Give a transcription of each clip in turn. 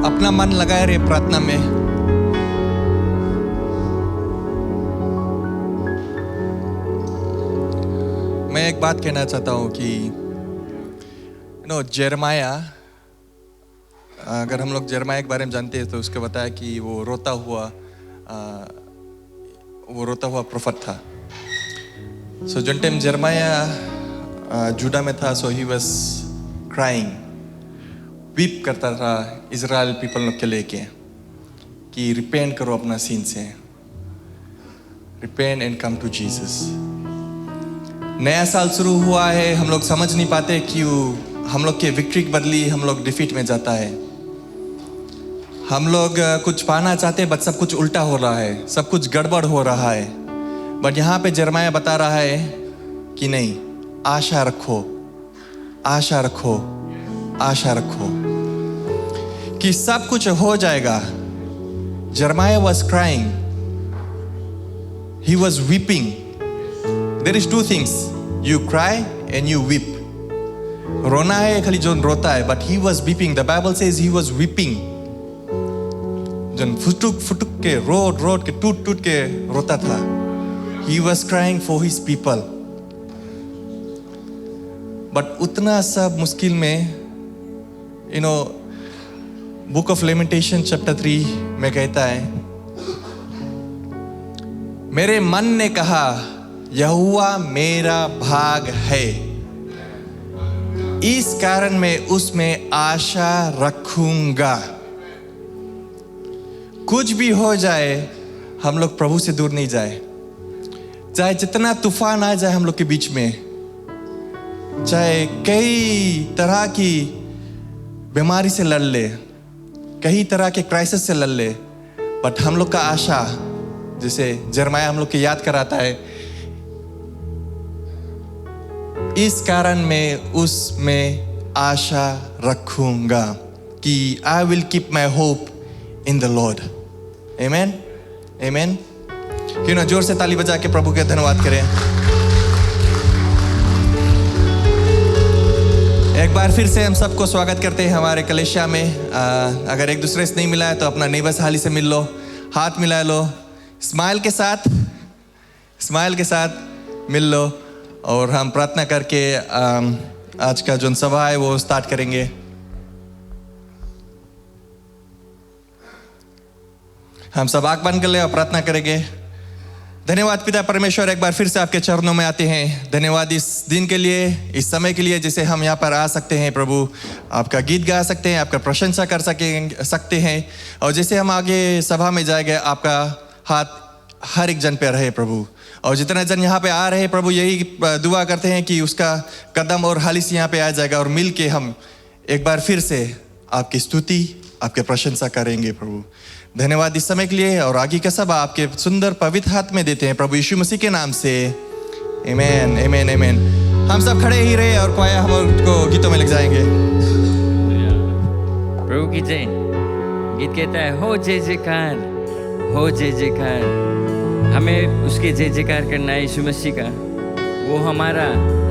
अपना मन लगाए रहे प्रार्थना में। मैं एक बात कहना चाहता हूँ कि जेरमाया, अगर हम लोग जेरमाया के बारे में जानते हैं तो उसको बताया कि वो रोता हुआ प्रोफेट था। सो जिन टाइम जेरमाया जूडा में था, सो ही वाज क्राइंग, वीप करता था इजराइल पीपल लोग के लेके कि रिपेंट करो अपना सीन से, repent and come to Jesus. नया साल शुरू हुआ है, हम लोग समझ नहीं पाते क्यों हम लोग के विक्ट्री के बदली हम लोग डिफीट में जाता है। हम लोग कुछ पाना चाहते हैं बट सब कुछ उल्टा हो रहा है, सब कुछ गड़बड़ हो रहा है। बट यहाँ पे जेरमाया बता रहा है कि नहीं, आशा रखो, आशा रखो, आशा रखो कि सब कुछ हो जाएगा। Jeremiah was crying, he was weeping. There is two things, you cry and you weep. रोना है खाली जो रोता है, but he was weeping. The Bible says he was weeping. जन फुटुक के रोड के टूट के रोता था। He was crying for his people. But उतना सब मुश्किल में, Book of Lamentation chapter 3 में कहता है, मेरे मन ने कहा यहोवा मेरा भाग है, इस कारण मैं उसमें आशा रखूंगा। कुछ भी हो जाए हम लोग प्रभु से दूर नहीं जाए, चाहे जितना तूफान आ जाए हम लोग के बीच में, चाहे कई तरह की बीमारी से लड़ ले, कई तरह के क्राइसिस से लड़ ले, बट हम लोग का आशा, जैसे जेरमाया हम लोग को याद कराता है, इस कारण मैं उसमें आशा रखूंगा कि I will keep my hope in the Lord. Amen? Amen? क्यों ना जोर से ताली बजा के प्रभु के धन्यवाद करें। एक बार फिर से हम सबको स्वागत करते हैं हमारे कलेशिया में। अगर एक दूसरे से नहीं मिला है तो अपना नेबर्स हाली से मिल लो, हाथ मिला लो, स्माइल के साथ मिल लो, और हम प्रार्थना करके आज का जो सभा है वो स्टार्ट करेंगे। हम सब आंख बंद कर ले और प्रार्थना करेंगे। धन्यवाद पिता परमेश्वर, एक बार फिर से आपके चरणों में आते हैं। धन्यवाद इस दिन के लिए, इस समय के लिए, जिसे हम यहाँ पर आ सकते हैं प्रभु, आपका गीत गा सकते हैं, आपका प्रशंसा कर सकते हैं, और जैसे हम आगे सभा में जाएंगे आपका हाथ हर एक जन पे रहे प्रभु। और जितने जन यहाँ पे आ रहे हैं प्रभु, यही दुआ करते हैं कि उसका कदम और हालिस यहाँ पे आ जाएगा, और मिल के हम एक बार फिर से आपकी स्तुति, आपके प्रशंसा करेंगे प्रभु। धन्यवाद इस समय के लिए, और आगे का सब आपके सुंदर पवित्र हाथ में देते हैं प्रभु यीशु मसीह के नाम से। आमीन, आमीन, आमीन। हम सब खड़े ही रहे और क्वाया हम उनको गीतों में लग जाएंगे। प्रभु की जय। गीत कहता है, हो जय जयकार, हो जय जयकार। हमें उसके जय जयकार करना है यीशु मसीह का। वो हमारा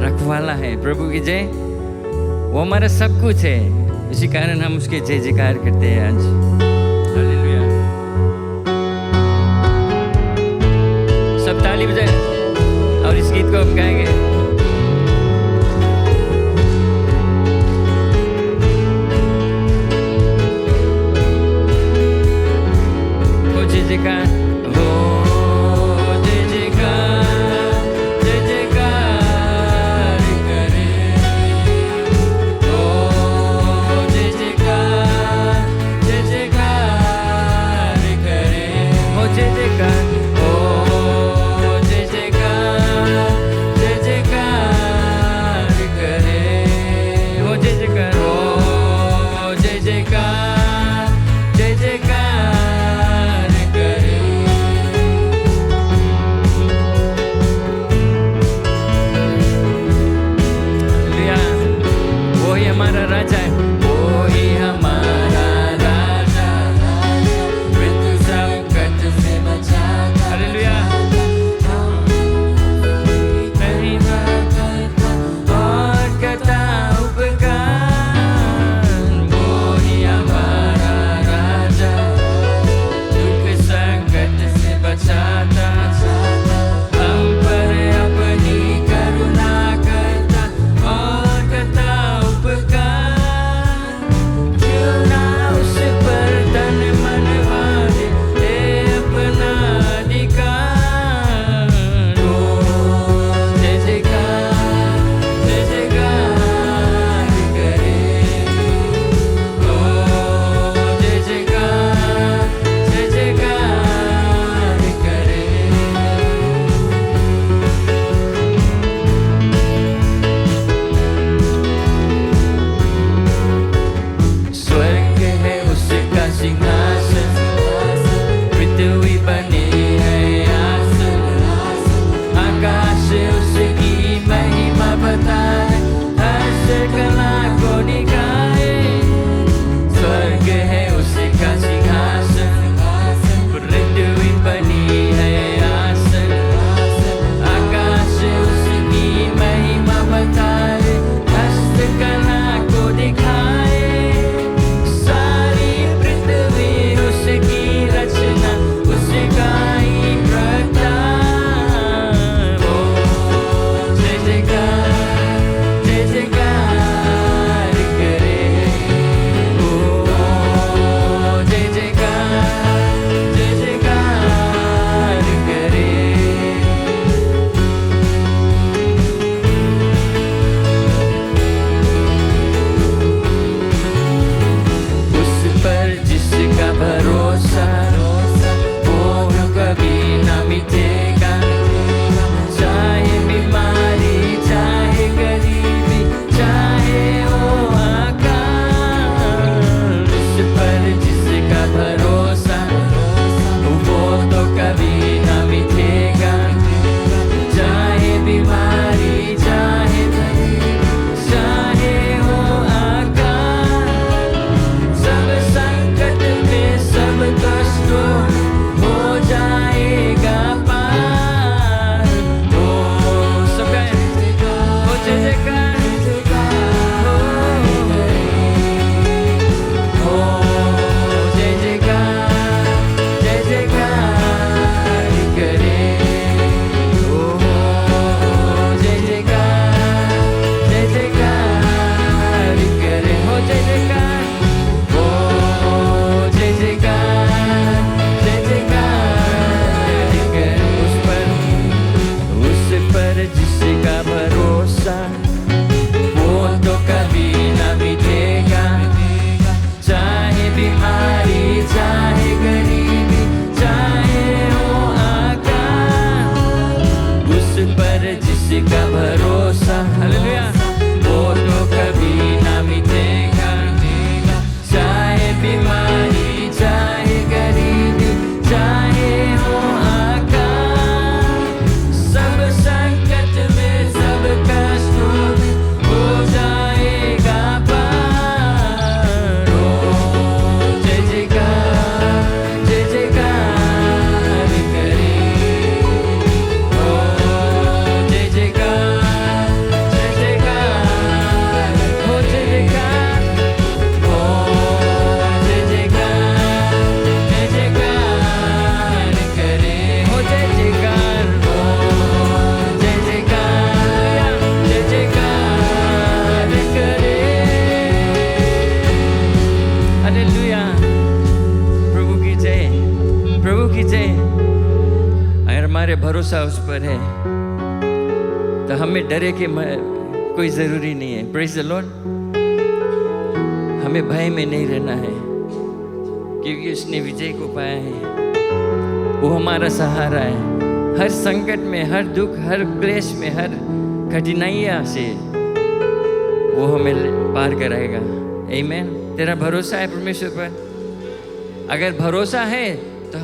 रखवाला है। प्रभु की जय। वो हमारा सब कुछ है, इसी कारण हम उसके जय जयकार करते हैं आज। हालेलुया। सब ताली बजाएं और इस गीत को हम गाएंगे। हो जय जयकार, जय जयकार, हालेलुया, प्रभु की जय, प्रभु की जय। अगर हमारे भरोसा उस पर है तो हमें डरे के कोई ज़रूरी नहीं है। Praise the Lord. हमें भय में नहीं रहना है क्योंकि उसने विजय को पाया है। वो हमारा सहारा है हर संकट में, हर दुख, हर क्लेश में, हर कठिनाइयाँ से वो हमें पार कराएगा। आमीन। तेरा भरोसा है परमेश्वर पर? अगर भरोसा है तो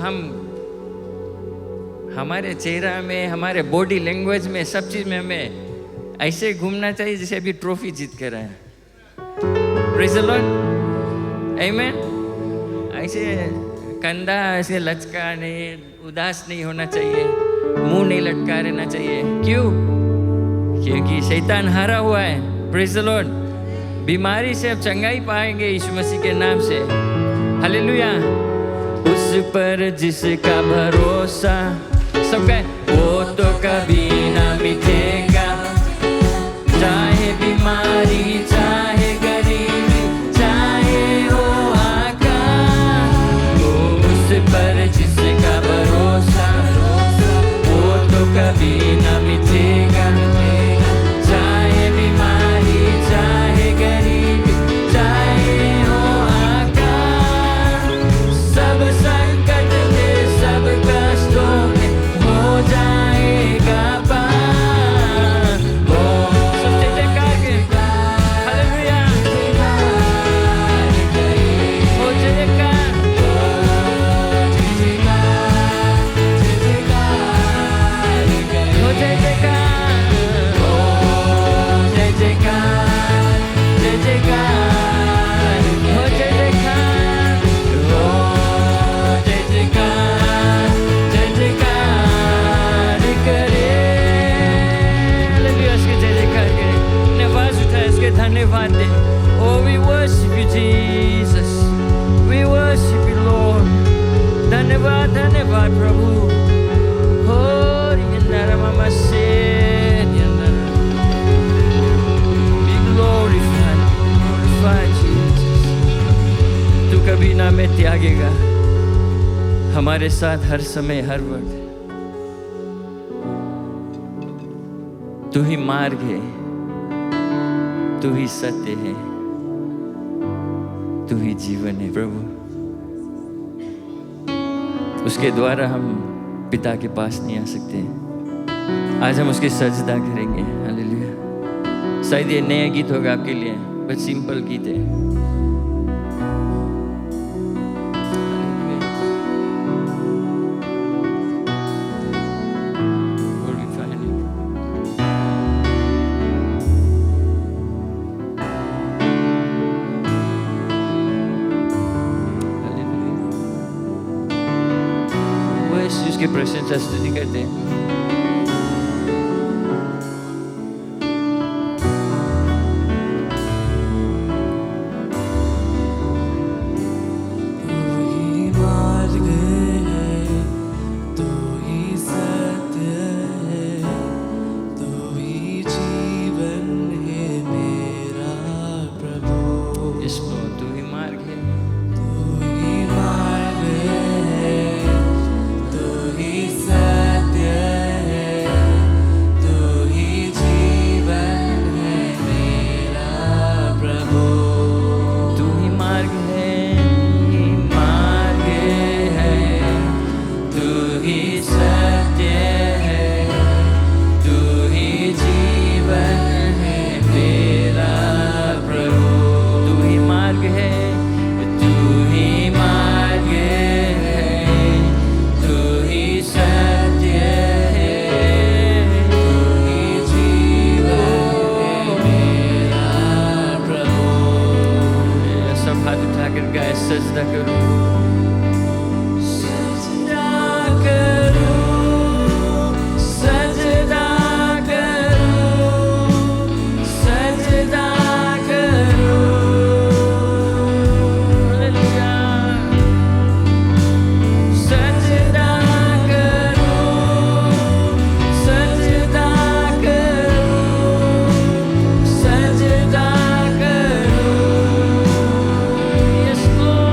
हमारे चेहरा में, हमारे बॉडी लैंग्वेज में, सब चीज़ में हमें ऐसे घूमना चाहिए जैसे अभी ट्रॉफी जीत कर आए। Praise the Lord. आमीन। ऐसे कंधा ऐसे लचका नहीं, उदास नहीं होना चाहिए, मुंह नहीं लटका रहना चाहिए। क्यों? क्योंकि शैतान हारा हुआ है। Praise the Lord. बीमारी से अब चंगाई पाएंगे यीशु मसीह के नाम से। हालेलुया। उस पर जिसका भरोसा सब कहे वो तो कभी ना मिटेगा, चाहे बीमारी, चाहे गरीबी, चाहे हो आकाश। तो उस पर जिसका भरोसा वो तो कभी ना मिटेगा, चाहे बीमारी, चाहे गरीबी, चाहे हो आकाश। सब संकट में, सब कष्टों में हो जाएगा पार। ओ सब जयकार के हालेलुया। ओ जयकार, ओ जय जयकार, ओ जय जयकार, जय जयकार, ओ जय जयकार, ओ जय जयकार, जय जयकार करे। हालेलुया। इसके जय जयकार करे। अपने आवाज उठाए, इसके धन्यवाद दे। Oh, we worship you, Jesus. We worship you, Lord. धन्यवाद, धन्यवाद प्रभु। Oh, यंदर मामा से यंदर। Be glorified, glorified Jesus. तू कभी ना हमें त्यागेगा, हमारे साथ हर समय, हर वक्त। तू ही मार्ग है, तू ही सत्य है, तू ही जीवन है प्रभु। उसके द्वारा हम पिता के पास नहीं आ सकते। आज हम उसके सजदा करेंगे। हालेलुया। शायद ये नया गीत होगा आपके लिए, बस सिंपल गीत है। उसकी प्रशंसा स्तुति करते हैं। सजदा करूं, सजदा करूं, सजदा करूं, सजदा करूं। हालेलुया। सजदा करूं, सजदा करूं, सजदा करूं। Yes, Lord.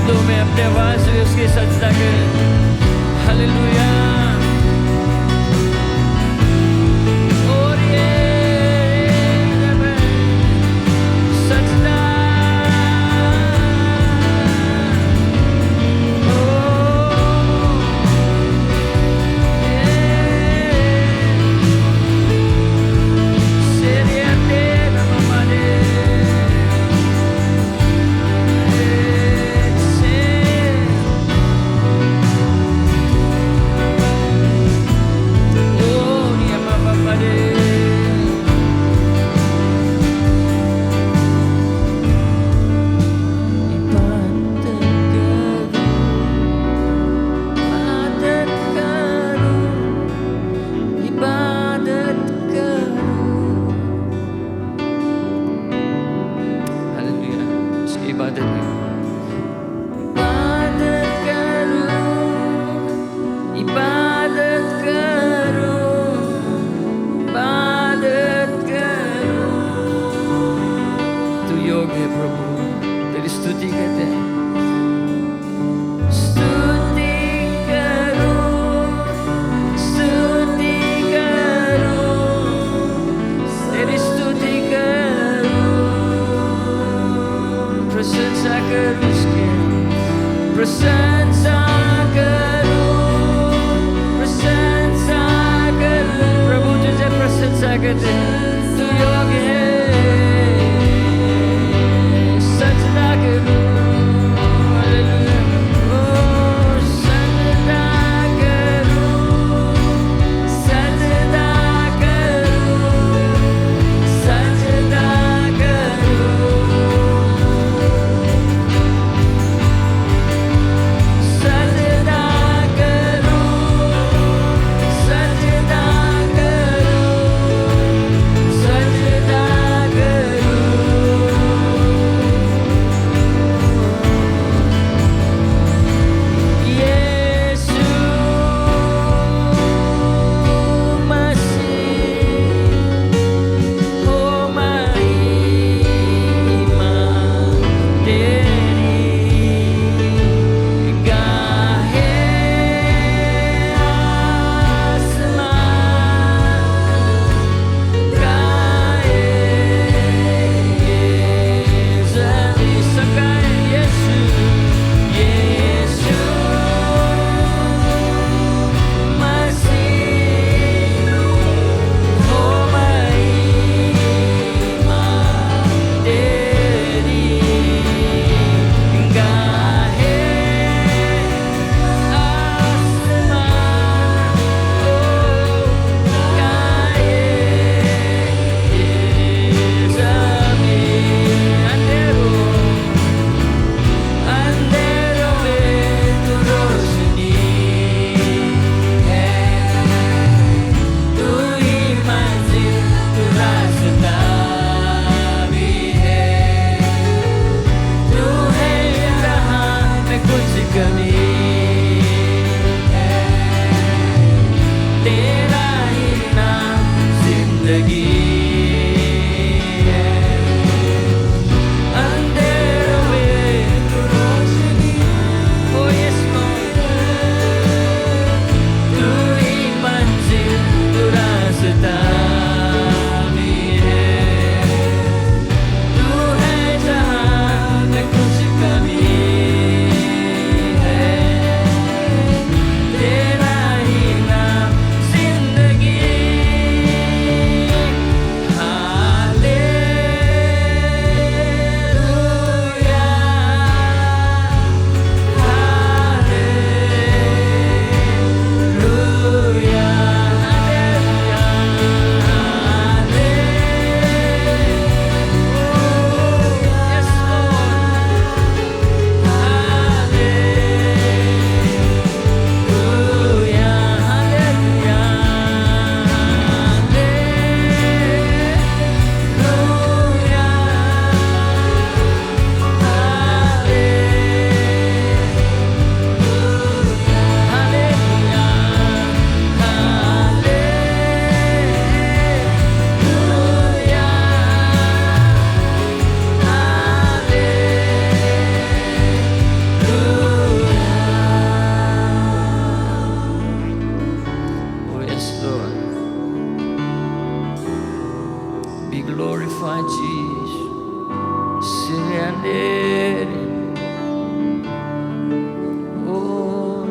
शब्दों में अपने आवाज से उसकी सजदा करें। हालेलुया। और ये सजदा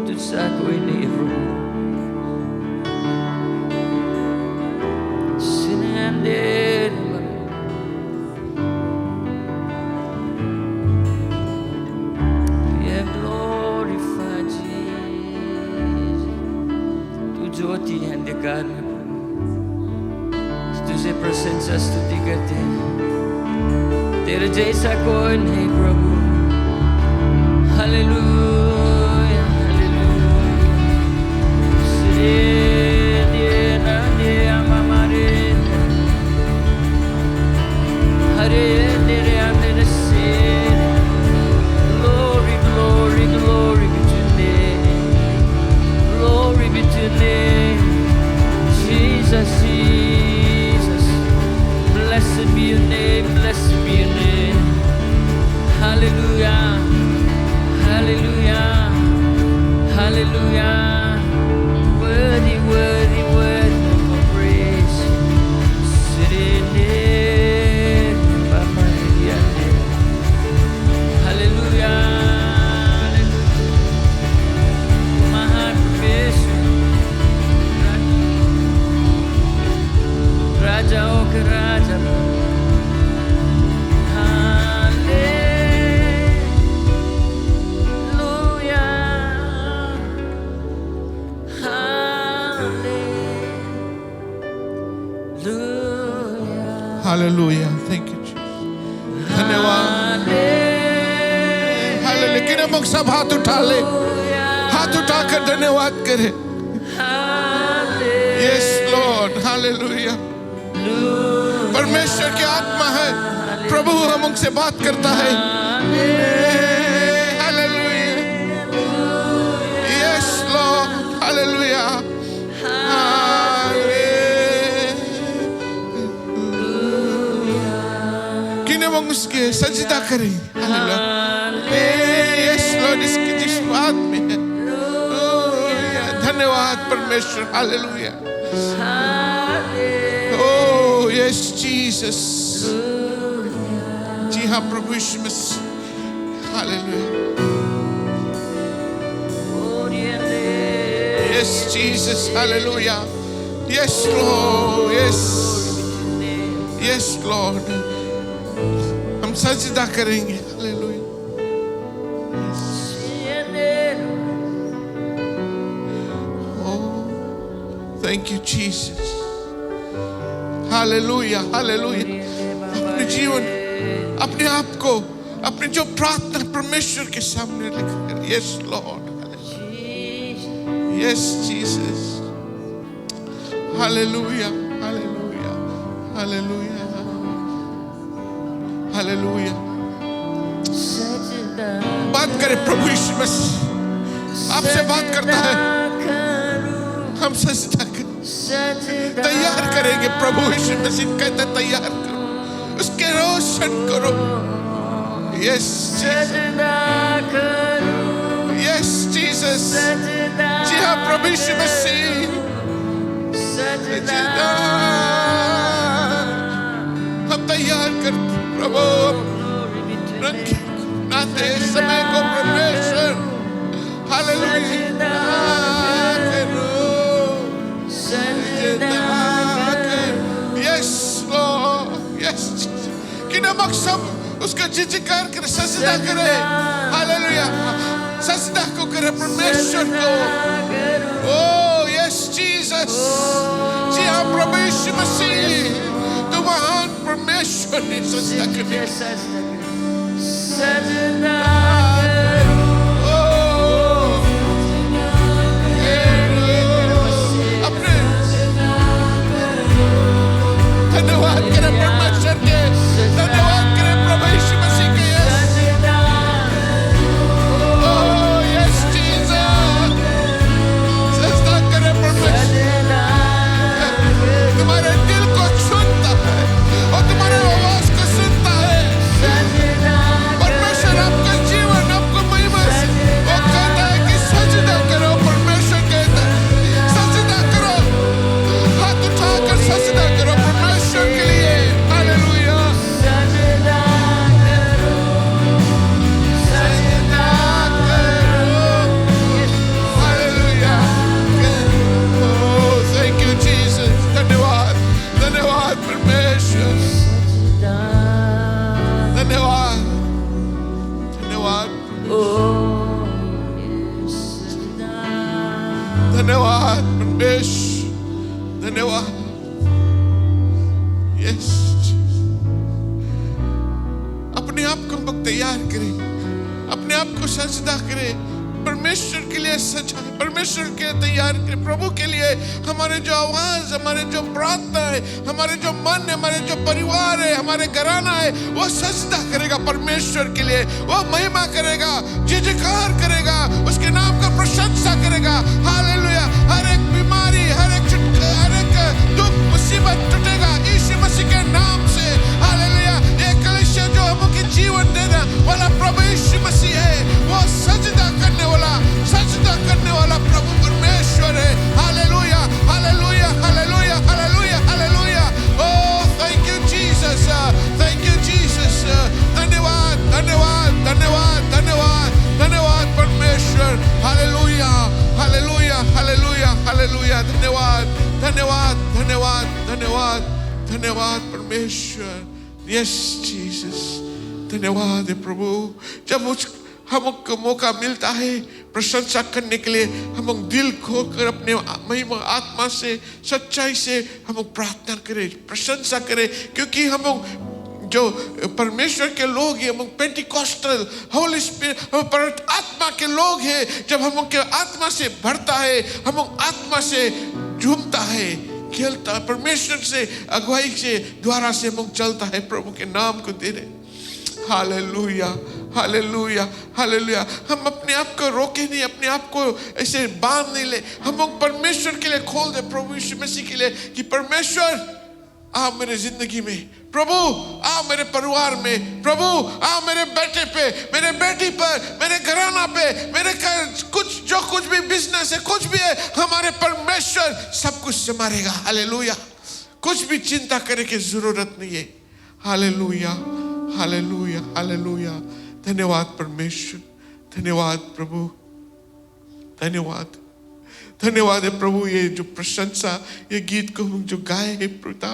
तुझसा कोई नहीं है प्रभु ज्योति है अंधकार में तुझे प्रशंसा स्तुति करते हैं तेरे जैसा कोई नहीं प्रभु hallelujah Glory, glory, glory be to your name. Glory be to your name. Jesus, Jesus. Blessed be your name, blessed be your name. Hallelujah, hallelujah, hallelujah. Worthy, worthy, worthy of our praise. Sitting there, hallelujah, hallelujah. Mahan Permeshwar, Rajaon ke Raja. Hallelujah. Thank you, Jesus. धन्यवाद. Hallelujah. लेकिन हम सब हाथ उठा ले, हाथ उठाकर धन्यवाद करें. Yes, Lord. Hallelujah. परमेश्वर की आत्मा है, प्रभु हम उनसे बात करता है. Hallelujah. Yes, Lord. Hallelujah. उसके सजदा करें. यस लॉर्ड इसकी जिस बात में है. धन्यवाद परमेश्वर. हालेलुया. Oh yes Jesus. जी हाँ प्रभु यीशु मसीह. Hallelujah. Yes Jesus. Hallelujah. Yes Lord. Yes yes Lord. हम सजदा करेंगे. Hallelujah. Thank you Jesus. Hallelujah. Hallelujah. अपने जीवन, अपने आप को, अपने जो प्रार्थना परमेश्वर के सामने रखकर. Yes Lord. Yes Jesus. Hallelujah. Hallelujah. Hallelujah. Hallelujah. बात करें प्रभु यीशु मसीह आपसे बात करता है. हम सजदा तैयार करेंगे. प्रभु यीशु मसीह कहता है तैयार करो, उसके रोशन करो. Yes yes Jesus. जी हाँ प्रभु यीशु मसीह. हम तैयार करते प्रभु. नाते समय को परमेश्वर. हालेलुया. Yes Lord. यस कि नमक सब उसका जिक्र करे, सजदा करे. हालेलुया. सजदा को करे परमेश्वर को. ओह यस जीसस. जी हाँ प्रभु यीशु मसीह. तू महान परमेश्वर ने सजदा करे. अपने धन्यवाद करें परमेश्वर के. धन्यवाद करें प्रभु यीशु मसीह के. ओह यस जीसस. सजदा करें परमेश्वर. तुम्हारे दिल को सुनता है और तुम्हारे आवाज को सुनता है. परमेश्वर आपका जीवन धन्यवाद परमेश्वर, धन्यवाद। यस, अपने आप को हम तैयार करें, अपने आप को सजदा करें, परमेश्वर के लिए सजाए, परमेश्वर के लिए तैयार करें, प्रभु के लिए। हमारे जो आवाज, हमारे जो प्रार्थना है, हमारे जो मन है, हमारे जो परिवार है, हमारे घराना है, वो सजदा करेगा परमेश्वर के लिए, वो महिमा करेगा, जयकार करेगा, उसके नाम का प्रशंसा करेगा। हालेलुया। हर एक बीमारी, हर एक दुख मुसीबत टूटेगा यीशु मसीह के नाम से। हालेलुया। ये कलीसिया जो हमको जीवन देना वाला प्रभु यीशु मसीह है, वो सजदा करने वाला प्रभु परमेश्वर है। Hallelujah, hallelujah, hallelujah, hallelujah, hallelujah. Oh, thank you Jesus, thank you Jesus. धन्यवाद, धन्यवाद, धन्यवाद, धन्यवाद, धन्यवाद परमेश्वर। Hallelujah, hallelujah, hallelujah, hallelujah. धन्यवाद, धन्यवाद, धन्यवाद, धन्यवाद, धन्यवाद परमेश्वर। यस जीसस, धन्यवाद है प्रभु। जब हमको मौका मिलता है प्रशंसा करने के लिए, हम दिल खोलकर अपने महिमा आत्मा से, सच्चाई से हम प्रार्थना करें, प्रशंसा करें, क्योंकि हम जो परमेश्वर के लोग हैं, हम पेंटिकॉस्टल होली स्पिरिट, हम आत्मा के लोग हैं। जब हम के आत्मा से भरता है, हम आत्मा से झूमता है, खेलता है, परमेश्वर से अगुवाई से द्वारा से हम चलता है, प्रभु के नाम को दे रहे। Hallelujah, hallelujah, hallelujah. हम अपने आप को रोके नहीं, अपने आप को ऐसे बांध नहीं ले, हम परमेश्वर के लिए खोल दे, प्रभु यीशु मसीह के लिए, कि परमेश्वर आ मेरे जिंदगी में, प्रभु आ मेरे परिवार में, प्रभु आ मेरे बेटे पे, मेरे बेटी पर, मेरे घराना पे, मेरे कुछ जो कुछ भी बिजनेस है, कुछ भी है, हमारे परमेश्वर सब कुछ संभालेगा। हालेलुया। कुछ भी चिंता करने की जरूरत नहीं है। Hallelujah, hallelujah, hallelujah. धन्यवाद परमेश्वर, धन्यवाद प्रभु, धन्यवाद, धन्यवाद है प्रभु। ये जो प्रशंसा, ये गीत को हम जो गाए हैं पिता,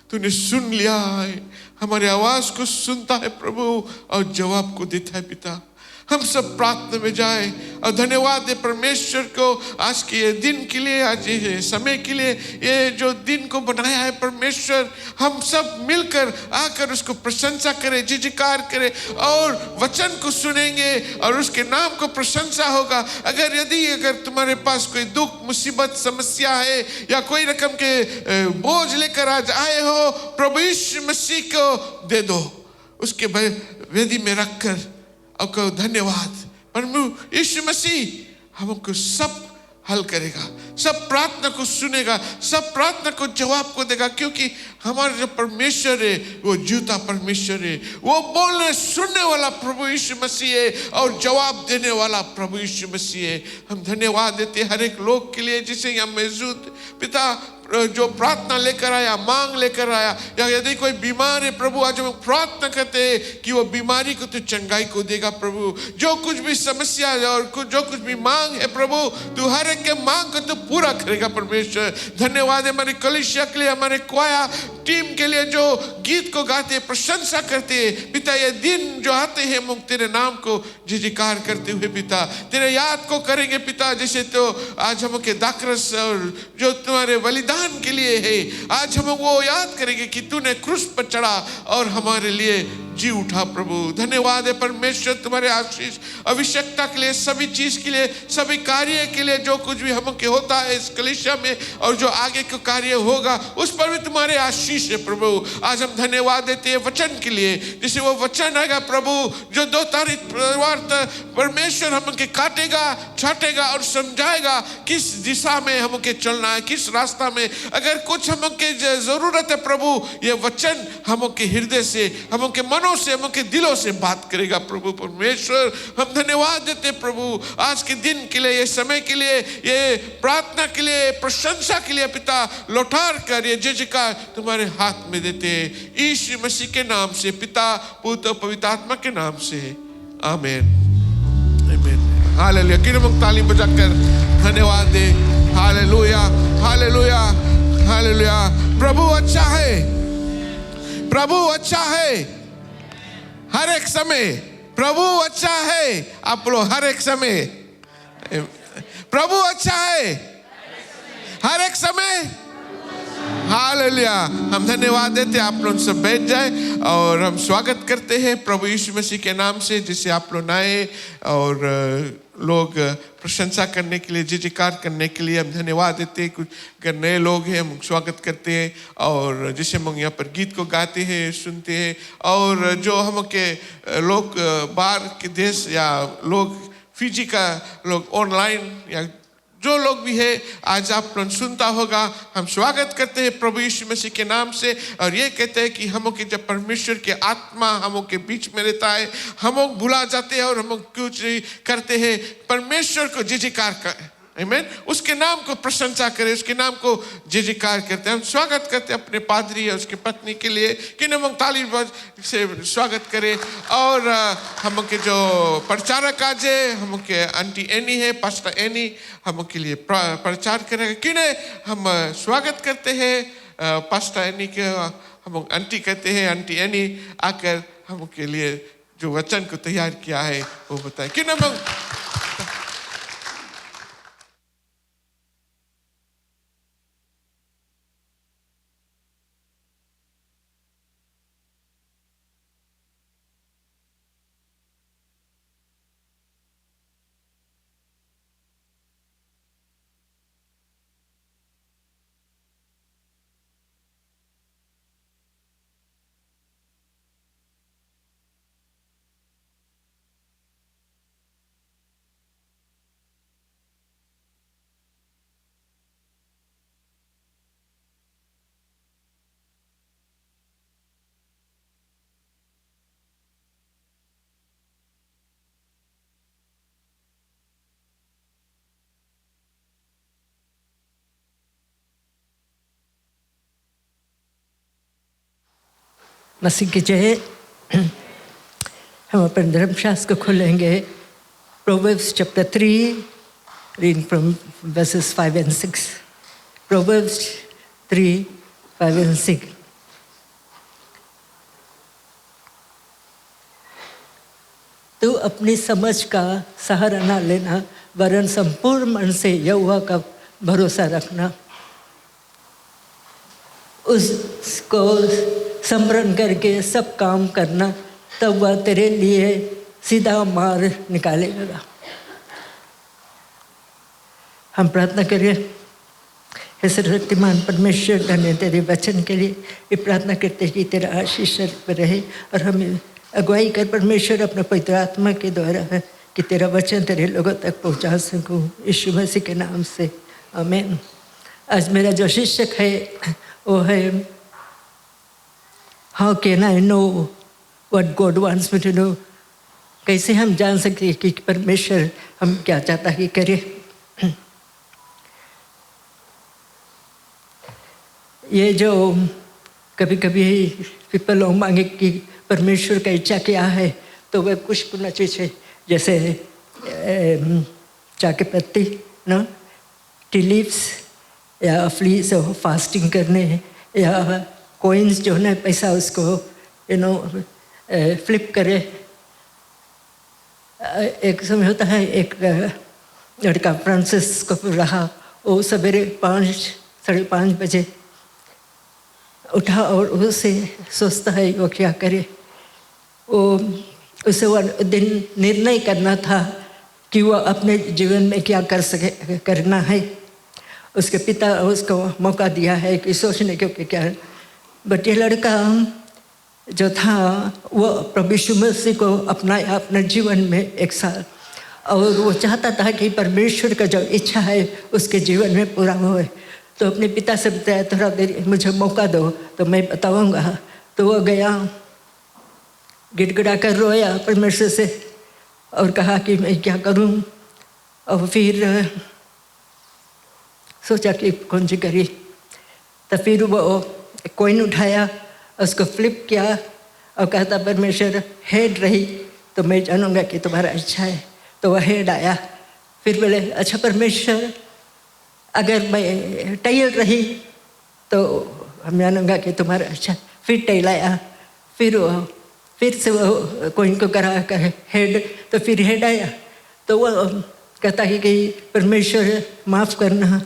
तूने सुन लिया है, हमारे आवाज को सुनता है प्रभु और जवाब को देता है पिता। हम सब प्रार्थना में जाए और धन्यवाद दे परमेश्वर को आज के ये दिन के लिए, आज ये समय के लिए, ये जो दिन को बनाया है परमेश्वर। हम सब मिलकर आकर उसको प्रशंसा करें, जयकार करें और वचन को सुनेंगे और उसके नाम को प्रशंसा होगा। अगर तुम्हारे पास कोई दुख, मुसीबत, समस्या है या कोई रकम के बोझ लेकर आज आए हो, प्रभु यीशु मसीह को दे दो, उसके वेदी में रखकर और कहो धन्यवाद। प्रभु यीशु मसीह हमको सब हल करेगा, सब प्रार्थना को सुनेगा, सब प्रार्थना को जवाब को देगा, क्योंकि हमारा जो परमेश्वर है वो जीवता परमेश्वर है, वो बोलने सुनने वाला प्रभु यीशु मसीह है और जवाब देने वाला प्रभु यीशु मसीह है। हम धन्यवाद देते हर एक लोग के लिए जिसे यहाँ मौजूद पिता जो प्रार्थना लेकर आया, मांग लेकर आया, या यदि कोई बीमार है प्रभु, आज हम प्रार्थना करते हैं कि वो बीमारी को तो चंगाई को देगा प्रभु। जो कुछ भी समस्या है और जो कुछ भी मांग है प्रभु, तू हर एक के मांग को तो पूरा करेगा परमेश्वर। धन्यवाद है हमारे कलीसिया के लिए, हमारे क्वाया टीम के लिए जो गीत को गाते हैं, प्रशंसा करते हैं पिता। ये दिन जो आते हैं हम तेरे नाम को जयकार करते हुए पिता तेरे याद को करेंगे पिता। जैसे तो आज हम के दाखरस और जो तुम्हारे बलिदान के लिए है, आज हम वो याद करेंगे कि तूने क्रूस पर चढ़ा और हमारे लिए जी उठा प्रभु। धन्यवाद है परमेश्वर तुम्हारे आशीष आवश्यकता के लिए, सभी चीज के लिए, सभी कार्य के लिए, जो कुछ भी हमके होता है इस कलीसिया में और जो आगे का कार्य होगा उस पर भी तुम्हारे आशीष है प्रभु। आज हम धन्यवाद देते हैं वचन के लिए, जैसे वो वचन आएगा प्रभु जो 2 तारीख परमेश्वर हमके काटेगा, छाटेगा और समझाएगा किस दिशा में हमके चलना है, किस रास्ता में। अगर कुछ हमके जरूरत है प्रभु, ये वचन हमके हृदय से, हमके मनों से, हमके दिलों से बात करेगा प्रभु परमेश्वर। हम धन्यवाद देते प्रभु आज के दिन के लिए, ये समय के लिए, ये प्रार्थना के लिए, प्रशंसा के लिए पिता। लौटार कर ये जयकार तुम्हारे हाथ में देते हैं यीशु मसीह के नाम से पिता, पुत्र पवित्र आत्मा के नाम से, आमीन, आमीन। हालेलुया। किरम ताली बजाकर धन्यवाद दे। Hallelujah, hallelujah, hallelujah. प्रभु अच्छा है, प्रभु अच्छा है हर एक समय, प्रभु अच्छा है। आप लोग हर एक समय, प्रभु अच्छा है हर एक समय। हालेलुया। हम धन्यवाद देते, आप लोग सब बैठ जाए और हम स्वागत करते हैं प्रभु यीशु मसीह के नाम से, जिससे आप लोग आए और लोग प्रशंसा करने के लिए, जयकार करने के लिए हम धन्यवाद देते हैं। कुछ अगर नए लोग हैं हम स्वागत करते हैं, और जैसे हम यहाँ पर गीत को गाते हैं, सुनते हैं, और जो हम के लोग बाहर के देश या लोग फिजी का लोग ऑनलाइन या जो लोग भी है आज आप लोग सुनता होगा, हम स्वागत करते हैं प्रभु यीशु मसीह के नाम से। और ये कहते हैं कि हम के जब परमेश्वर के आत्मा हम के बीच में रहता है, हम भुला जाते हैं और हम कुछ करते हैं, परमेश्वर को जयकार कर, आमीन, उसके नाम को प्रशंसा करें, उसके नाम को जयकार करते हैं। हम स्वागत करते हैं अपने पादरी और उसके पत्नी के लिए कि हम ताली से स्वागत करें। और हम के जो प्रचारक आज है, हम के आंटी एनी है, पास्टर एनी, हम के लिए प्रचार करेंगे कि हम स्वागत करते हैं पास्टर एनी के। हम आंटी कहते हैं, आंटी एनी आकर हम के लिए जो वचन को तैयार किया है वो बताएं कि हम मसीह की जय। हम अपन धर्मशास्त्र को खोलेंगे, Proverbs chapter 3, reading from verses 5 and 6. Proverbs 3, 5 and 6. तू अपनी समझ का सहारा ना लेना, वरन संपूर्ण मन से यहोवा का भरोसा रखना। उसको स्मरण करके सब काम करना, तब वह तेरे लिए सीधा मार्ग निकालेगा। हम प्रार्थना करें। हे सर्वशक्तिमान परमेश्वर, धन्य तेरे वचन के लिए। ये प्रार्थना करते कि तेरा आशीष पर रहे और हमें अगुवाई कर परमेश्वर अपने पवित्र आत्मा के द्वारा है कि तेरा वचन तेरे लोगों तक पहुंचा सकूं, यीशु मसीह के नाम से आमीन। आज मेरा जो शीर्षक है वो है how can I know what God wants me to know. कैसे हम जान सकते हैं कि परमेश्वर हम क्या चाहता है करे। ये जो कभी कभी पीपल लोग मांगे कि परमेश्वर का इच्छा क्या है, तो वह कुछ न चीज़ जैसे चाय की पत्ती ना, टी लीव्स या फ्लीस फास्टिंग करने, या कॉइन्स जो है ना पैसा उसको फ्लिप करे। एक समय होता है, एक लड़का फ्रांसिस को रहा, वो सवेरे 5-5:30 बजे उठा और उसे सोचता है वो क्या करे। वो उसे वो दिन निर्णय करना था कि वो अपने जीवन में क्या करना है। उसके पिता उसको मौका दिया है कि सोचने के क्या। बट ये लड़का जो था वो प्रभु यीशु मसीह को अपनाया अपने जीवन में एक साल, और वो चाहता था कि परमेश्वर का जो इच्छा है उसके जीवन में पूरा होए। तो अपने पिता से बताया, थोड़ा देर मुझे मौका दो तो मैं बताऊंगा। तो वो गया, गिड़गिड़ा कर रोया परमेश्वर से और कहा कि मैं क्या करूं। और फिर सोचा कि कौन सी करी। तो फिर वो कॉइन उठाया, उसको फ्लिप किया और कहता परमेश्वर हेड रही तो मैं जानूंगा कि तुम्हारा अच्छा है। तो वह हेड आया। फिर बोले अच्छा परमेश्वर, अगर मैं टेल रही तो हम जानूंगा कि तुम्हारा अच्छा। फिर टेल आया, फिर से वो कॉइन को करा कर हेड, तो फिर हेड आया। तो वो कहता है कि परमेश्वर माफ़ करना,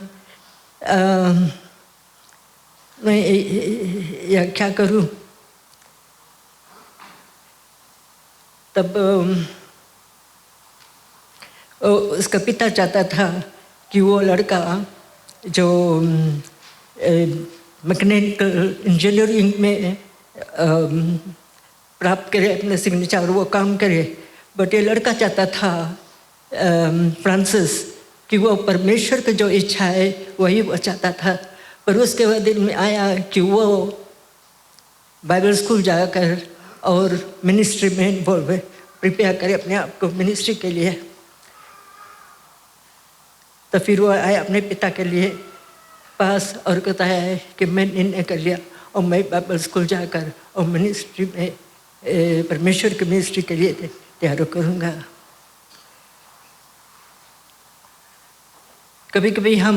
मैं या क्या करूं? तब उसका पिता चाहता था कि वो लड़का जो मैकेनिकल इंजीनियरिंग में प्राप्त करे अपने सिग्नेचर और वो काम करे, बट ये लड़का चाहता था फ्रांसिस कि वो परमेश्वर की जो इच्छा है वही वो चाहता था। पर उसके बाद दिन में आया कि वो बाइबल स्कूल जाकर और मिनिस्ट्री में इन्वॉल्व प्रिपेयर करे अपने आप को मिनिस्ट्री के लिए। तो फिर वो आया अपने पिता के लिए पास और कहता है कि मैं निर्णय कर लिया और मैं बाइबल स्कूल जाकर और मिनिस्ट्री में परमेश्वर की मिनिस्ट्री के लिए तैयार करूँगा। कभी कभी हम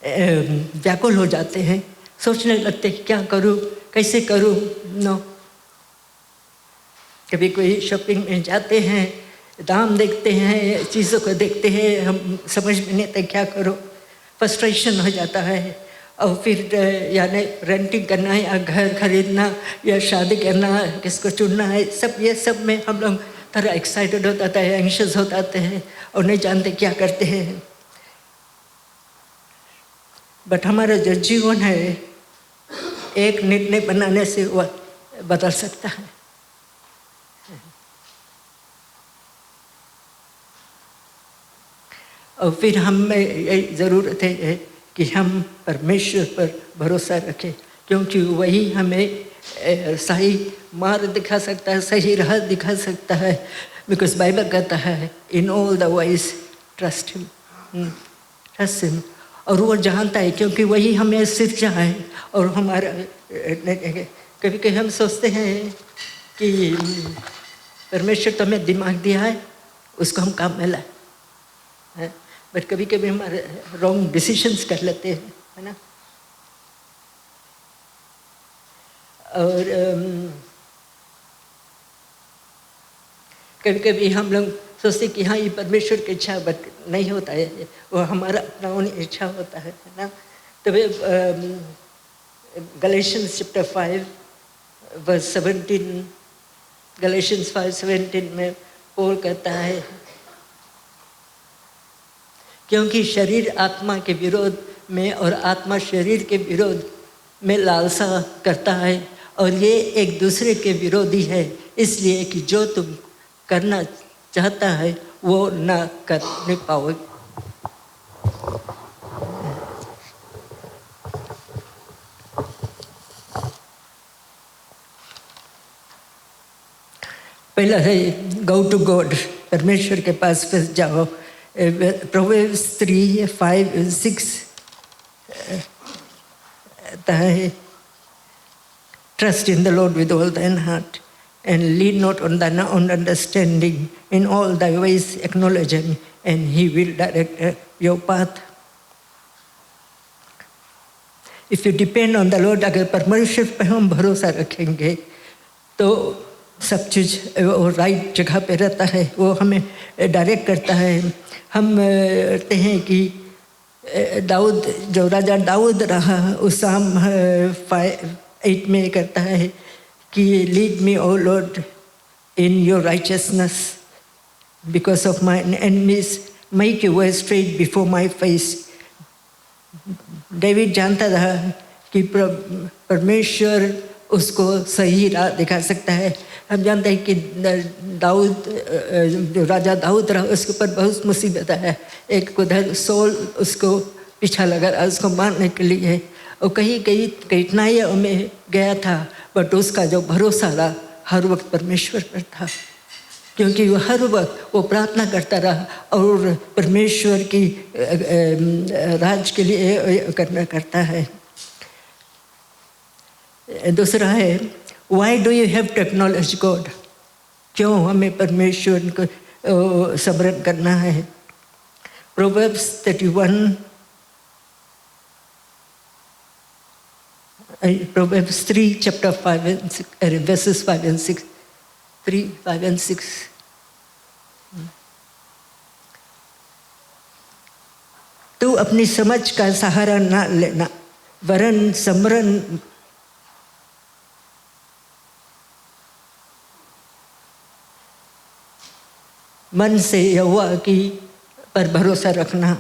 व्याकुल हो जाते हैं, सोचने लगते हैं क्या करूँ, कैसे करूँ। नो, कभी कोई शॉपिंग में जाते हैं, दाम देखते हैं, चीज़ों को देखते हैं, हम समझ में नहीं आते क्या करो, फ्रस्ट्रेशन हो जाता है। और फिर यानी रेंटिंग करना है या घर खरीदना या शादी करना, किसको चुनना है, सब ये सब में हम लोग थोड़ा एक्साइटेड हो जाता है, एंशियस हो जाते हैं और नहीं जानते क्या करते हैं। बट हमारा जो जीवन है एक निर्णय बनाने से वह बदल सकता है। और फिर हमें यही ज़रूरत है कि हम परमेश्वर पर भरोसा रखें, क्योंकि वही हमें सही मार्ग दिखा सकता है, सही राह दिखा सकता है। बिकॉज बाइबल कहता है in all the ways trust him, trust him. और वो जानता है क्योंकि वही हमें सिरजा है और हमारा। कभी कभी हम सोचते हैं कि परमेश्वर तो हमें दिमाग दिया है, उसको हम काम में लाए, बट कभी कभी हमारे रॉन्ग डिसीजंस कर लेते हैं, है ना। और कभी कभी हम लोग सोचते कि हाँ ये परमेश्वर की इच्छा, बट नहीं होता है, वो हमारा अपना इच्छा होता है ना। तो गलेशियंस चैप्टर 5 वर्स 17, गलेशियंस 5:17 में पौल कहता है क्योंकि शरीर आत्मा के विरोध में और आत्मा शरीर के विरोध में लालसा करता है और ये एक दूसरे के विरोधी है, इसलिए कि जो तुम करना चाहता है वो ना कर नहीं पाओगे। पहला है गो टू गॉड, परमेश्वर के पास फिर जाओ। Proverbs 3:5-6 है trust in the Lord with all thine heart and lean not on thine own understanding, in all thy ways acknowledge him and he will direct your path. If you depend on the Lord, अगर परमेश्वर पे हम भरोसा रखेंगे तो सब चीज़ वो right जगह पे रहता है, वो हमें डायरेक्ट करता है। हम कहते हैं कि दाऊद, जो राजा दाऊद रहा, उस साम 8 में करता है कि lead me O Lord in your righteousness because of my enemies, make your way straight before my face. David जानता रहा कि परमेश्वर उसको सही राह दिखा सकता है। हम जानते हैं कि दाऊद, जो राजा दाऊद रहा, उसके ऊपर बहुत मुसीबत है। एक उधर सोल उसको पीछा लगा रहा उसको मारने के लिए, और कहीं कहीं कठिनाइयों में गया था, बट उसका जो भरोसा रहा हर वक्त परमेश्वर पर था, क्योंकि वो हर वक्त वो प्रार्थना करता रहा और परमेश्वर की राज के लिए करता है। दूसरा है why do you have to acknowledge God, क्यों हमें परमेश्वर को स्मरण करना है। Proverbs 31, Proverbs 3 chapter 5 and 6, verses 5 and 6, 3, 5 and 6. तू अपनी समझ का सहारा ना लेना, वरन समरण मन से यहोवा की पर भरोसा रखना,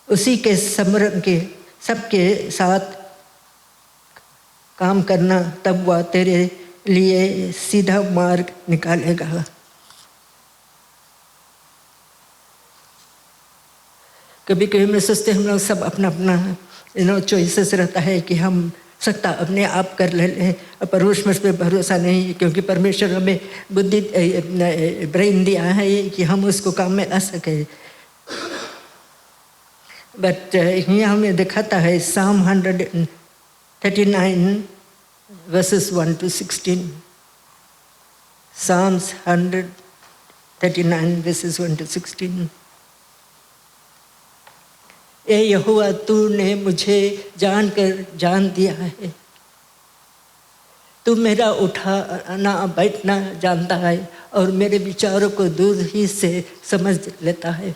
उसी के समरण के सबके साथ काम करना, तब वह तेरे लिए सीधा मार्ग निकालेगा। कभी कभी मैं सोचते हम लोग सब अपना अपना चॉइसेस रहता है कि हम सकता अपने आप कर ले, परमेश्वर पे भरोसा नहीं, क्योंकि परमेश्वर हमें बुद्धि ब्रेन दिया है कि हम उसको काम में ला सके। बट यहाँ हमें दिखाता है Psalm 139 verses 1 to 16, Psalms 139 verses 1 to 16। ए यहोवा, तूने मुझे जान दिया है, तू मेरा उठाना बैठना जानता है और मेरे विचारों को दूर ही से समझ लेता है।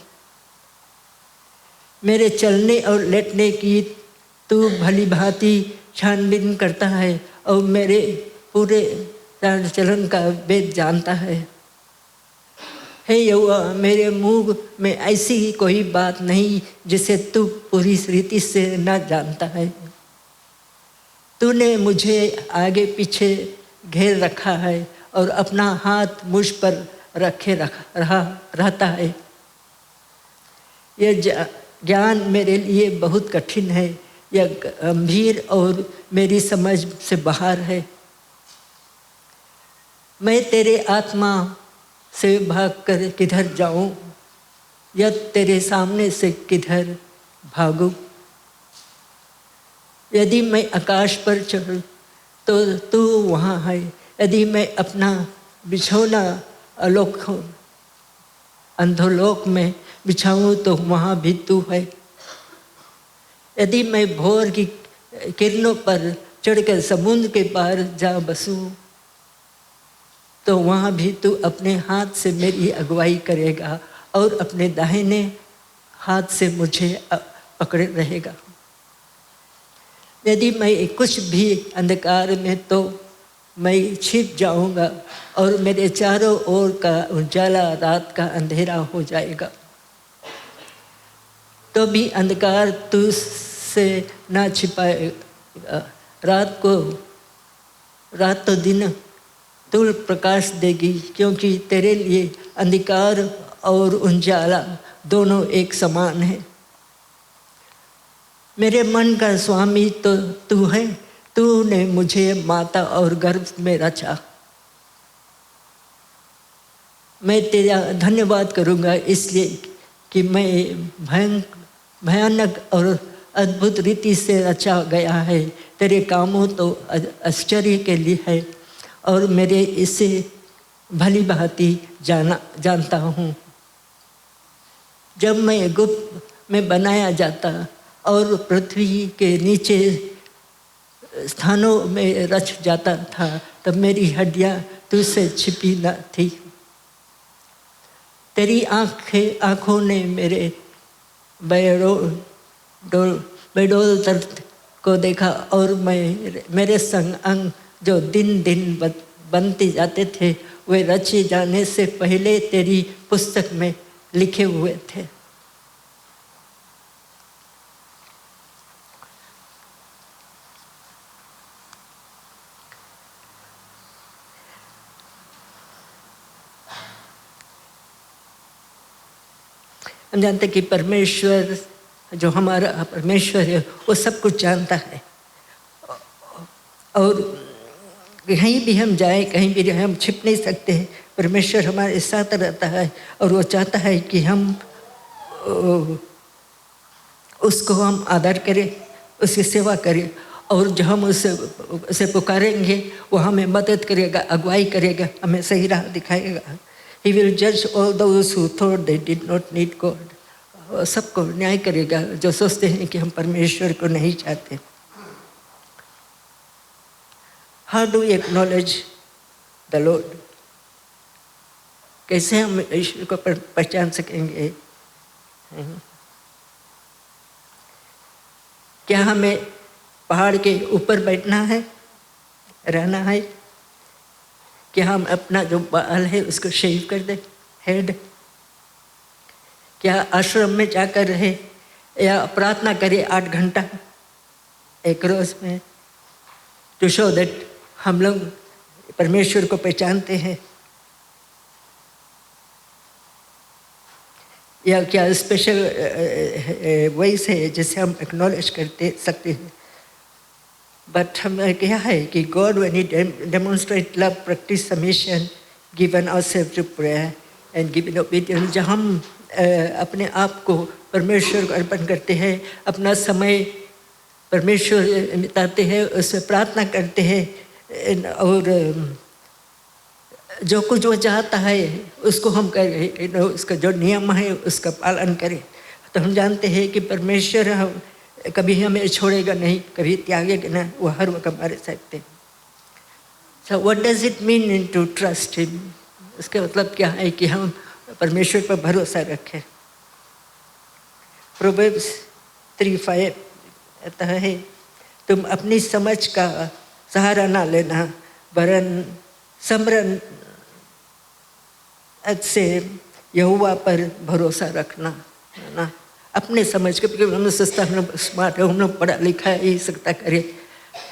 मेरे चलने और लेटने की तू भली भांति छानबीन करता है और मेरे पूरे चाल चलन का भेद जानता है। हे यहोवा, मेरे मुंह में ऐसी ही कोई बात नहीं जिसे तू पूरी रीति से न जानता है। तूने मुझे आगे पीछे घेर रखा है और अपना हाथ मुझ पर रहता है। यह ज्ञान मेरे लिए बहुत कठिन है, यह गंभीर और मेरी समझ से बाहर है। मैं तेरे आत्मा से भागकर किधर जाऊं या तेरे सामने से किधर भागूं? यदि मैं आकाश पर चढ़ूं तो तू वहाँ है, यदि मैं अपना बिछौना अंधोलोक में बिछाऊं तो वहाँ भी तू है। यदि मैं भोर की किरणों पर चढ़कर समुद्र के पार जा बसूं तो वहाँ भी तू अपने हाथ से मेरी अगुवाई करेगा और अपने दाहिने हाथ से मुझे पकड़े रहेगा। यदि मैं कुछ भी अंधकार में तो मैं छिप जाऊंगा और मेरे चारों ओर का उजाला रात का अंधेरा हो जाएगा। तो भी अंधकार तू से ना छिपाएगा, रात तो दिन तू प्रकाश देगी, क्योंकि तेरे लिए अंधकार और उजाला दोनों एक समान है। मेरे मन का स्वामी तो तू है, तूने मुझे माता और गर्भ में रचा। मैं तेरा धन्यवाद करूँगा इसलिए कि मैं भयानक और अद्भुत रीति से रचा गया है। तेरे कामों तो आश्चर्य के लिए है और मेरे इसे भली भांति जानता हूँ। जब मैं गुप्त में बनाया जाता और पृथ्वी के नीचे स्थानों में रच जाता था, तब मेरी हड्डियाँ तुझसे छिपी न थी। तेरी आँखों ने मेरे बेडोल दर्द को देखा और मेरे संग अंग जो दिन दिन बनते जाते थे, वे रचे जाने से पहले तेरी पुस्तक में लिखे हुए थे। हम जानते कि परमेश्वर जो हमारा परमेश्वर है वो सब कुछ जानता है, और कहीं भी हम जाए, कहीं भी हम छिप नहीं सकते हैं। परमेश्वर हमारे साथ रहता है और वो चाहता है कि हम उसको हम आदर करें, उसकी सेवा करें, और जो हम उसे पुकारेंगे वो हमें मदद करेगा, अगुवाई करेगा, हमें सही राह दिखाएगा। He will judge all those who thought they did not need God। सबको न्याय करेगा जो सोचते हैं कि हम परमेश्वर को नहीं चाहते। How do we acknowledge the Lord? कैसे हम ईश्वर को पहचान सकेंगे? क्या हमें पहाड़ के ऊपर बैठना है, रहना है? क्या हम अपना जो बाल है उसको शेव कर दे, हेड? क्या आश्रम में जाकर रहे या प्रार्थना करे 8 घंटा एक रोज में, टू शो दैट हम लोग परमेश्वर को पहचानते हैं? या क्या स्पेशल वॉइस है जिसे हम एक्नॉलेज करते सकते हैं? बट हमें क्या है कि God when he demonstrate love, practice submission, given ourself to prayer and given obedience, जब हम अपने आप को परमेश्वर को अर्पण करते हैं, अपना समय परमेश्वर बिताते हैं, उससे प्रार्थना करते हैं और जो कुछ वो चाहता है उसको हम करें, उसका जो नियम है उसका पालन करें, तो हम जानते हैं कि परमेश्वर हम कभी हमें छोड़ेगा नहीं, कभी त्यागेगा नहीं, वो हर वक्त हमारे साथ है। So what does it mean to trust him? उसका मतलब क्या है कि हम परमेश्वर पर भरोसा रखें। प्रोवर्ब्स 3:5 कहता है, तुम अपनी समझ का सहारा ना लेना, वरन समरण से यहोवा पर भरोसा रखना, है ना? अपने समझ के, क्योंकि हम सोचता हम लोग स्मार्ट है, हम लोग पढ़ा लिखा है, ये सकता करे,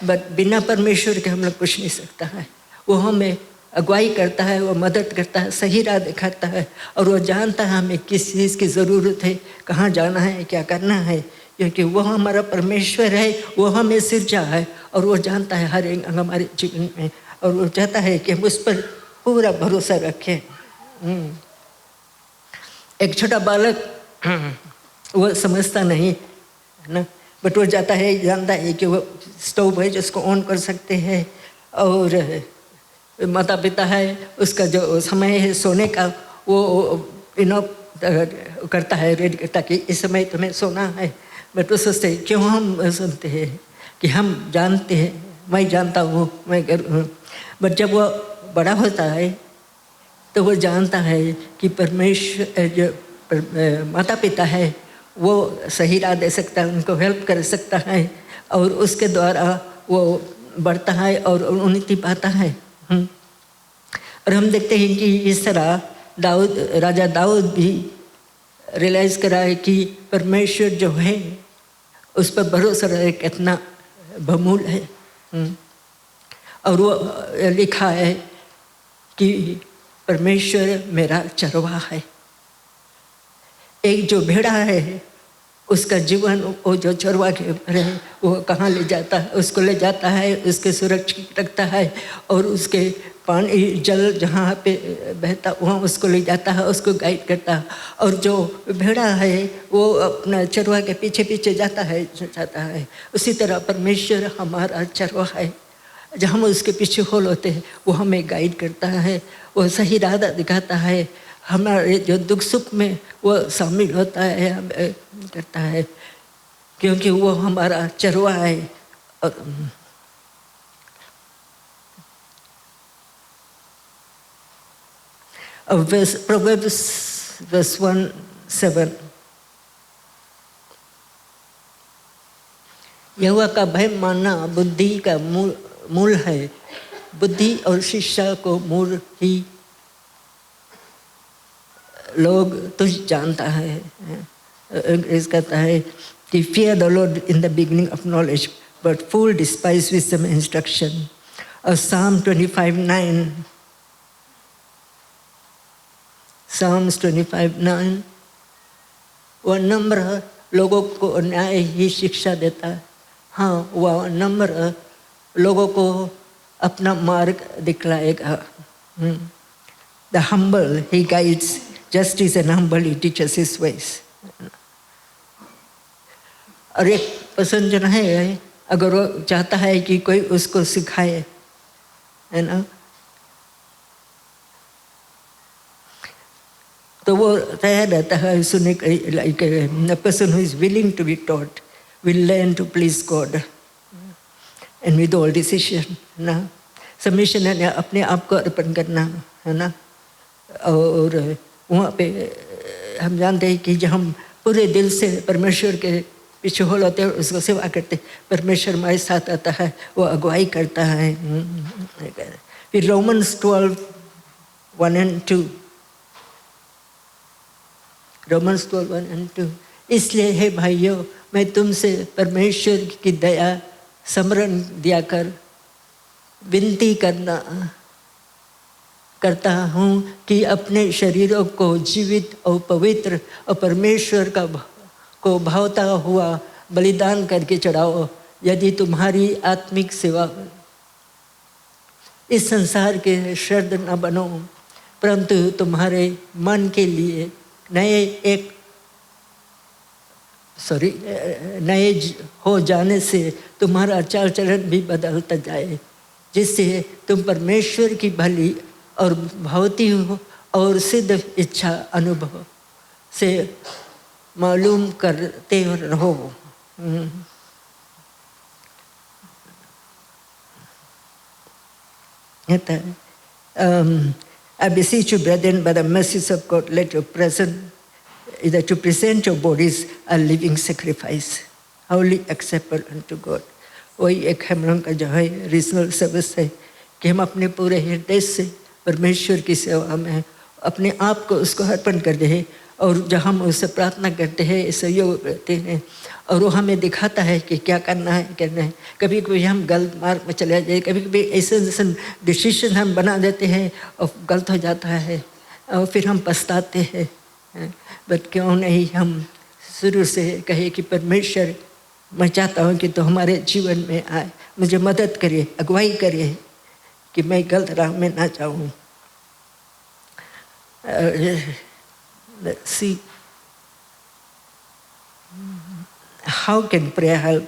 बट बिना परमेश्वर के हम लोग कुछ नहीं सकता है। वो हमें अगुवाई करता है, वो मदद करता है, सही राह दिखाता है, और वो जानता है हमें किस चीज़ की ज़रूरत है, कहाँ जाना है, क्या करना है, क्योंकि वो हमारा परमेश्वर है, वो हमें सिरजा है और वो जानता है हर एक हमारे जीवन में, और वो चाहता है कि हम उस पर पूरा भरोसा रखें। एक छोटा बालक वो समझता नहीं है ना, बट वो जाता है, जानता है कि वो स्टोव है जिसको ऑन कर सकते हैं, और माता पिता है उसका जो समय है सोने का वो करता है, रेडी करता कि इस समय तुम्हें सोना है। बट वो सोचते हैं, क्यों हम सुनते हैं कि हम जानते हैं, मैं जानता हूँ, मैं करूँ। बट जब वो बड़ा होता है तो वो जानता है कि परमेश्वर जो माता पिता है वो सही राह दे सकता है, उनको हेल्प कर सकता है, और उसके द्वारा वो बढ़ता है और उन्नति पाता है। और हम देखते हैं कि इस तरह राजा दाऊद भी रियलाइज़ करा है कि परमेश्वर जो है उस पर भरोसा रहे कितना बहुमूल्य है। और वो लिखा है कि परमेश्वर मेरा चरवाहा है। एक जो भेड़ा है उसका जीवन वो जो चरवा के ऊपर है, वो कहाँ ले जाता है, उसको ले जाता है, उसके सुरक्षित रखता है, और उसके पानी जल जहाँ पे बहता वहाँ उसको ले जाता है, उसको गाइड करता है। और जो भेड़ा है वो अपना चरवा के पीछे पीछे जाता है। उसी तरह परमेश्वर हमारा चरवाहा है, जब हम उसके पीछे होल होते हैं वो हमें गाइड करता है, वो सही राह दिखाता है, हमारे जो दुख सुख में वो शामिल होता है, हमें करता है, क्योंकि वो हमारा चरवाहा है। और Proverbs 1:7, यहोवा का भय मानना बुद्धि का मूल है, बुद्धि और शिक्षा को मूल ही लोग तुझ जानता है। इस कहता है कि fear the Lord in the beginning of knowledge, but fool despise wisdom and instruction. और Psalms 25:9 वह नम्र लोगों को न्याय ही शिक्षा देता है। हाँ, वह नम्र लोगों को अपना मार्ग दिखलाएगा। The humble he guides justice and humble he teaches his ways. और एक पर्सन जो है, अगर वो चाहता है कि कोई उसको सिखाए, है ना, तो वो तैयार रहता है सुनने के। Like a person who is willing to be taught will learn to please God and with all decision, ना। सबमिशन है अपने आप को अर्पण करना, है ना। और वहाँ पे हम जानते हैं कि जब हम पूरे दिल से परमेश्वर के पीछे होल होते हैं, उसको सेवा करते। परमेश्वर हमारे साथ आता है, वो अगुवाई करता है। फिर रोमन्स 12:1-2, रोमन्स 12:1-2, इसलिए हे भाइयों, मैं तुमसे परमेश्वर की दया स्मरण दिया कर विनती करता हूँ कि अपने शरीरों को जीवित और पवित्र और परमेश्वर को भावता हुआ बलिदान करके चढ़ाओ, यदि तुम्हारी आत्मिक सेवा। इस संसार के शर्द न बनो, परंतु तुम्हारे मन के लिए नए हो जाने से तुम्हारा चाल चलन भी बदलता जाए, जिससे तुम परमेश्वर की भली और भावती और सिद्ध इच्छा अनुभव से मालूम करते रहो। I beseech you, brethren, by the mercies of God, let your to present your bodies a living sacrifice, wholly acceptable unto God. वही एक हम लोग का जो है रीजनल सर्विस है कि हम अपने पूरे हृदय से परमेश्वर की सेवा में अपने आप को उसको अर्पण करते हैं, और जब हम उससे प्रार्थना करते हैं, सहयोग करते हैं, और वो हमें दिखाता है कि क्या करना है करना है। कभी कभी हम गलत मार्ग में चले जाए, कभी कभी ऐसे डिसीजन हम बना देते हैं और गलत हो जाता है, और फिर हम पछताते हैं। बट क्यों नहीं हम शुरू से कहे कि परमेश्वर, मैं चाहता हूँ कि तो हमारे जीवन में आए, मुझे मदद करिए, अगुवाई करिए कि मैं गलत राह में ना जाऊँ। Let's see how can prayer help,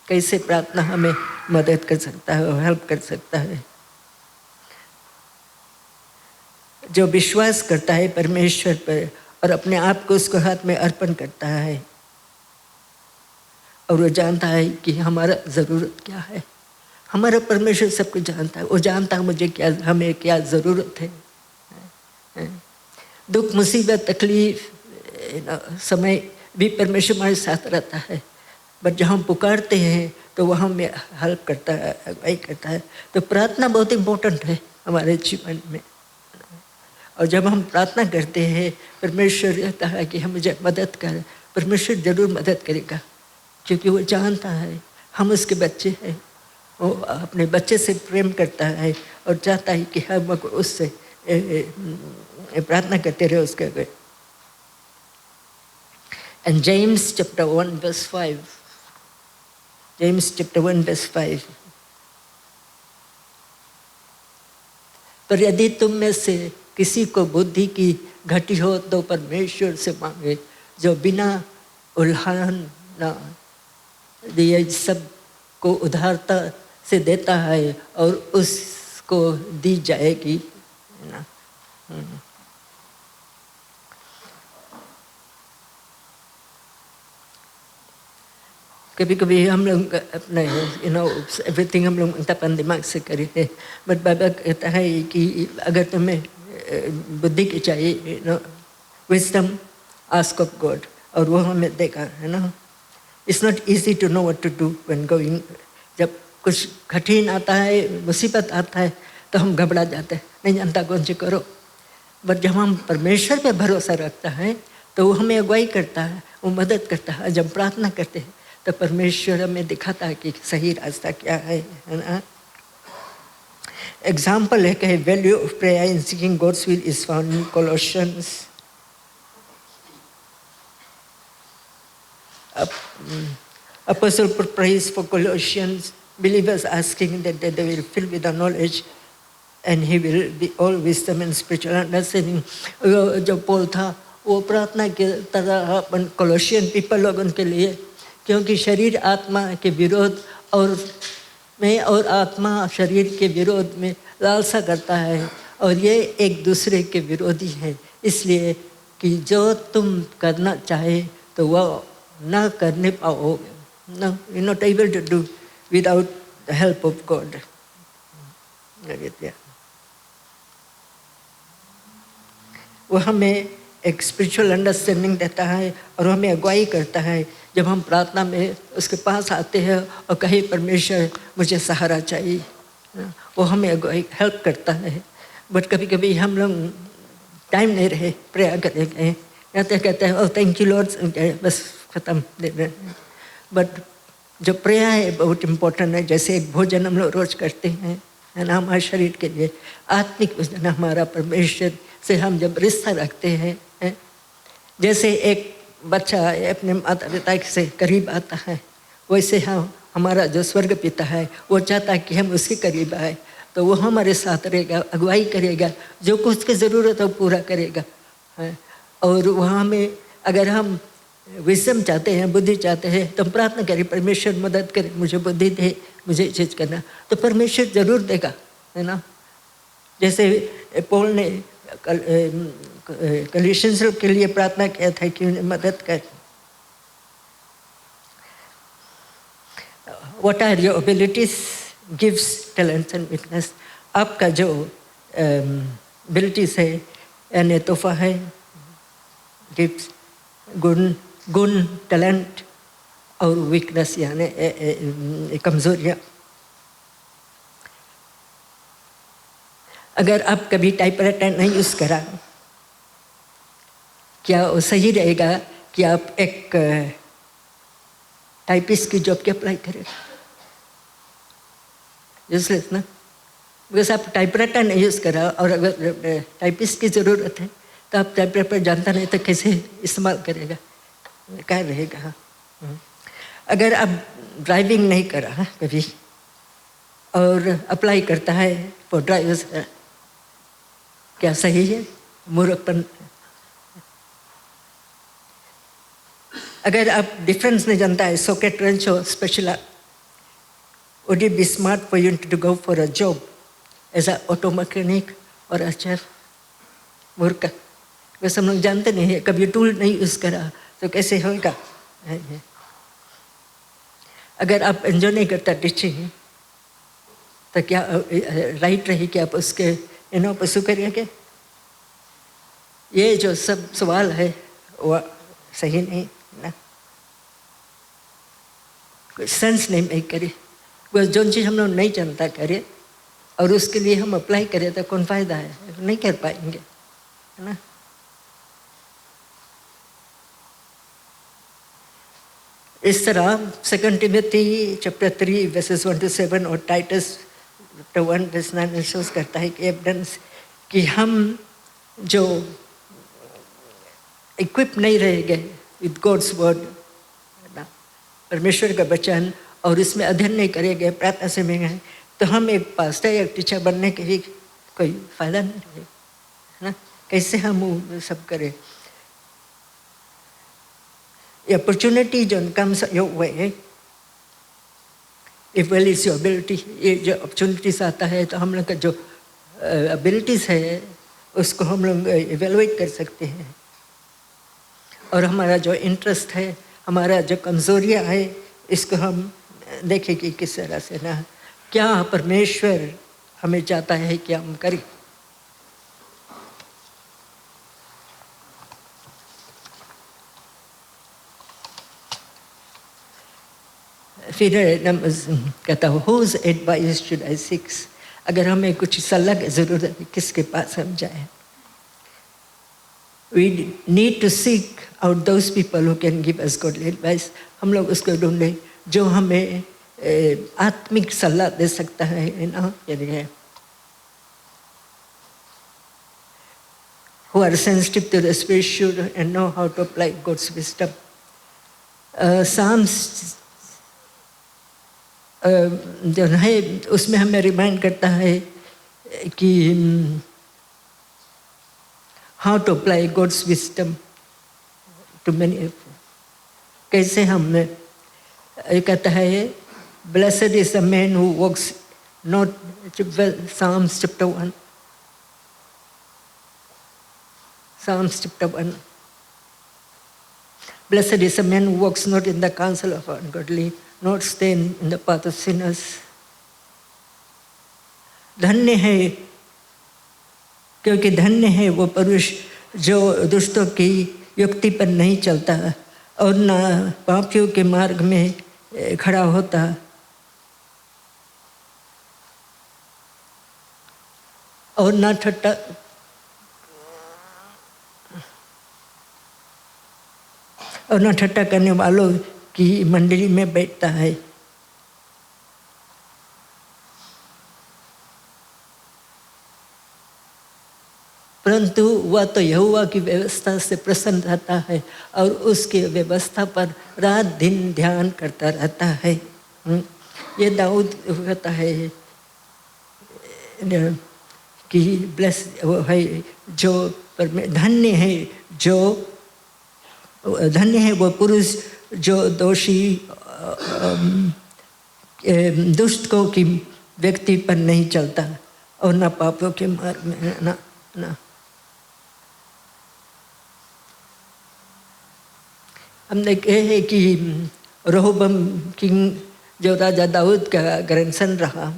कैसे प्रार्थना हमें मदद कर सकता है और हेल्प कर सकता है। जो विश्वास करता है परमेश्वर पर और अपने आप को उसको हाथ में अर्पण करता है, और वो जानता है कि हमारा ज़रूरत क्या है। हमारा परमेश्वर सब कुछ जानता है, वो जानता है मुझे क्या, हमें क्या ज़रूरत है। दुख मुसीबत तकलीफ समय भी परमेश्वर हमारे साथ रहता है, बट जब हम पुकारते हैं तो वह हमें हेल्प करता है, अगुवाई करता है। तो प्रार्थना बहुत इम्पोर्टेंट है हमारे जीवन में, और जब हम प्रार्थना करते हैं परमेश्वर कहता है कि हम मुझे मदद कर, परमेश्वर ज़रूर मदद करेगा, क्योंकि वो जानता है हम उसके बच्चे हैं। वो अपने बच्चे से प्रेम करता है और चाहता है कि हम उससे प्रार्थना करते रहे उसके आगे। And James chapter 1 verse 5, James chapter 1 verse 5, पर यदि तुम में से किसी को बुद्धि की घटी हो तो परमेश्वर से मांगे, जो बिना उल्हान दिए सब को उदारता से देता है, और उसको दी जाएगी ना। कभी कभी हम लोग अपने एवरीथिंग हम लोग अपन दिमाग से करे हैं, बट बाबा कहता है कि अगर तुम्हें बुद्धि की चाहिए, विजडम आस्क ऑफ गॉड, और वो हमें देगा, है ना। It's not easy to know what to do when going, जब कुछ कठिन आता है, मुसीबत आता है, तो हम घबरा जाते हैं, नहीं जानता कौन सी करो। बट जब हम परमेश्वर पे भरोसा रखता है तो वो हमें अगुवाई करता है, वो मदद करता है। जब प्रार्थना करते हैं तो परमेश्वर हमें दिखाता है कि सही रास्ता क्या है ना। एग्जाम्पल है कि value of prayer in seeking God's will is found in Colossians Apostle prays for Colossians believers, asking that they will fill with the knowledge and he will be all wisdom and spiritual understanding. जो पौल था वो प्रार्थना के तरह अपन कोलोसियन people लोगों के लिए, क्योंकि शरीर आत्मा के विरोध और आत्मा शरीर के विरोध में लालसा करता है, और ये एक दूसरे के विरोधी हैं। इसलिए कि जो तुम करना चाहे तो वह ना करने पाओगे। No, you're not able to do without the help of God. वो हमें एक स्पिरिचुअल अंडरस्टैंडिंग देता है और हमें अगुवाई करता है। जब हम प्रार्थना में उसके पास आते हैं और कहे परमेश्वर मुझे सहारा चाहिए, वो हमें अगुवाई हेल्प करता है। बट कभी कभी हम लोग टाइम नहीं रहे प्रेयर करेंगे, कहते हैं ओ थैंक यू लॉर्ड, बस ख़त्म दे रहे हैं। बट जो प्रेयर है बहुत इम्पोर्टेंट है। जैसे एक भोजन हम लोग रोज़ करते हैं, है ना, हमारे शरीर के लिए आत्मिक भोजन हमारा परमेश्वर से हम जब रिश्ता रखते हैं, जैसे एक बच्चा अपने माता पिता से करीब आता है, वैसे हमारा जो स्वर्ग पिता है वो चाहता है कि हम उसके करीब आए, तो वो हमारे साथ रहेगा, अगुवाई करेगा, जो कुछ की ज़रूरत है वो पूरा करेगा। और वहाँ में अगर हम विजडम चाहते हैं, बुद्धि चाहते हैं, तो हम प्रार्थना करें परमेश्वर मदद करे, मुझे बुद्धि दे, मुझे चीज़ करना, तो परमेश्वर ज़रूर देगा, है ना। जैसे पौल ने कलीसियंस के लिए प्रार्थना किया था कि उन्हें मदद कर। What are your abilities, gifts, talents and weakness. आपका जो एबिलिटीज है यानी तोहफा है, गिफ्ट्स, गुण, टैलेंट और वीकनेस यानी कमजोरियाँ। अगर आप कभी टाइपराइटर नहीं यूज़ करा, क्या वो सही रहेगा कि आप एक टाइपिस्ट की जॉब के अप्लाई करें? यूजलेस ना, बिकॉज आप टाइपराइटर नहीं यूज़ करा और अगर टाइपिस्ट की ज़रूरत है तो आप टाइपराइटर जानता नहीं तो कैसे इस्तेमाल करेगा, क्या रहेगा। अगर आप ड्राइविंग नहीं करा कभी और अप्लाई करता है फॉर ड्राइवर्स, क्या सही है? मूर्खपन। अगर आप डिफरेंस नहीं जानता है सॉकेट रेंच और special, would it be smart for you to go for a job as an auto mechanic or a chef? मूर्ख, बस हम लोग जानते नहीं है, कभी टूल नहीं यूज़ करा तो कैसे होगा। अगर आप एंजॉय नहीं करता टीचिंग तो क्या राइट रही कि आप उसके पशु करिएगा? ये जो सब सवाल है वो सही नहीं ना, कोई सेंस नहीं मेक करे। बस जो चीज़ हम लोग नहीं जानता करें और उसके लिए हम अप्लाई करें तो कौन फ़ायदा है? नहीं कर पाएंगे, है ना। इस तरह 2 टिमोथी चैप्टर 3 वर्सेस 1 to 7 और टाइटस चैप्टर 1 वर्स 9 शोज करता है कि एविडेंस कि हम जो इक्विप नहीं रहेंगे विद गॉड्स वर्ड, परमेश्वर का वचन, और इसमें अध्ययन नहीं करेंगे, प्रार्थना से में है, तो हम एक पास्टर या टीचर बनने के लिए कोई फायदा नहीं रहेगा, है ना। कैसे हम वो सब करें? अपॉर्चुनिटी जो comes your way, if well is your ability, ये जो अपॉर्चुनिटीज आता है तो हम लोग का जो एबिलिटीज है उसको हम लोग इवेलुएट कर सकते हैं, और हमारा जो इंटरेस्ट है, हमारा जो कमजोरियाँ है, इसको हम देखें कि किस तरह से ना क्या परमेश्वर हमें चाहता है कि हम करें। फिर कहता हूँ whose advice should I seek? अगर हमें कुछ सलाह की ज़रूरत है किसके पास हम जाएं? We need to seek out those people who can give us godly advice. हम लोग उसको ढूंढें जो हमें आत्मिक सलाह दे सकता है ना, यानी who are sensitive to the spiritual and know how to apply God's wisdom. Psalms जो है उसमें हमें रिमाइंड करता है कि how to apply God's wisdom to many. कैसे हम कहता है blessed is the man who walks not, Psalms chapter 1. Psalms chapter 1. Blessed is the man who walks not in the counsel of ungodly, not stand in the path of sinners. धन्य है, क्योंकि धन्य है वो पुरुष जो दुष्टों की युक्ति पर नहीं चलता और ना पापियों के मार्ग में खड़ा होता, और ना ठट्टा करने वालों की मंडली में बैठता है। परंतु वह तो यहोवा की व्यवस्था से प्रसन्न रहता है और उसकी व्यवस्था पर रात दिन ध्यान करता रहता है। ये दाऊद कहता है कि ब्लेस वो है जो धन्य है वो पुरुष जो दोषी दुष्टों की व्यक्ति पर नहीं चलता और ना पापों के मार्ग में ना। हम देखे हैं कि रोहबम किंग जो राजा दाऊद का ग्रैंडसन रहा,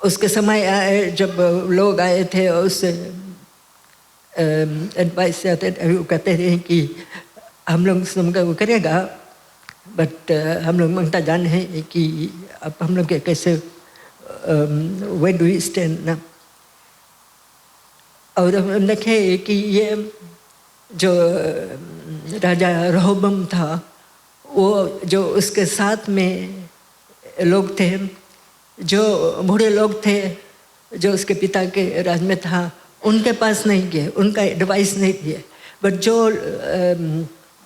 उसके समय आए जब लोग आए थे और उससे एडवाइस आते वो कहते थे कि हम लोग तुमका वो करेगा, बट हम लोग मांगता जान है कि अब हम लोग के कैसे वेयर डू वी स्टैंड ना। और हम देखे कि ये जो राजा रोहबम था, वो जो उसके साथ में लोग थे, जो बूढ़े लोग थे जो उसके पिता के राज में था, उनके पास नहीं गए, उनका एडवाइस नहीं दिए, बट जो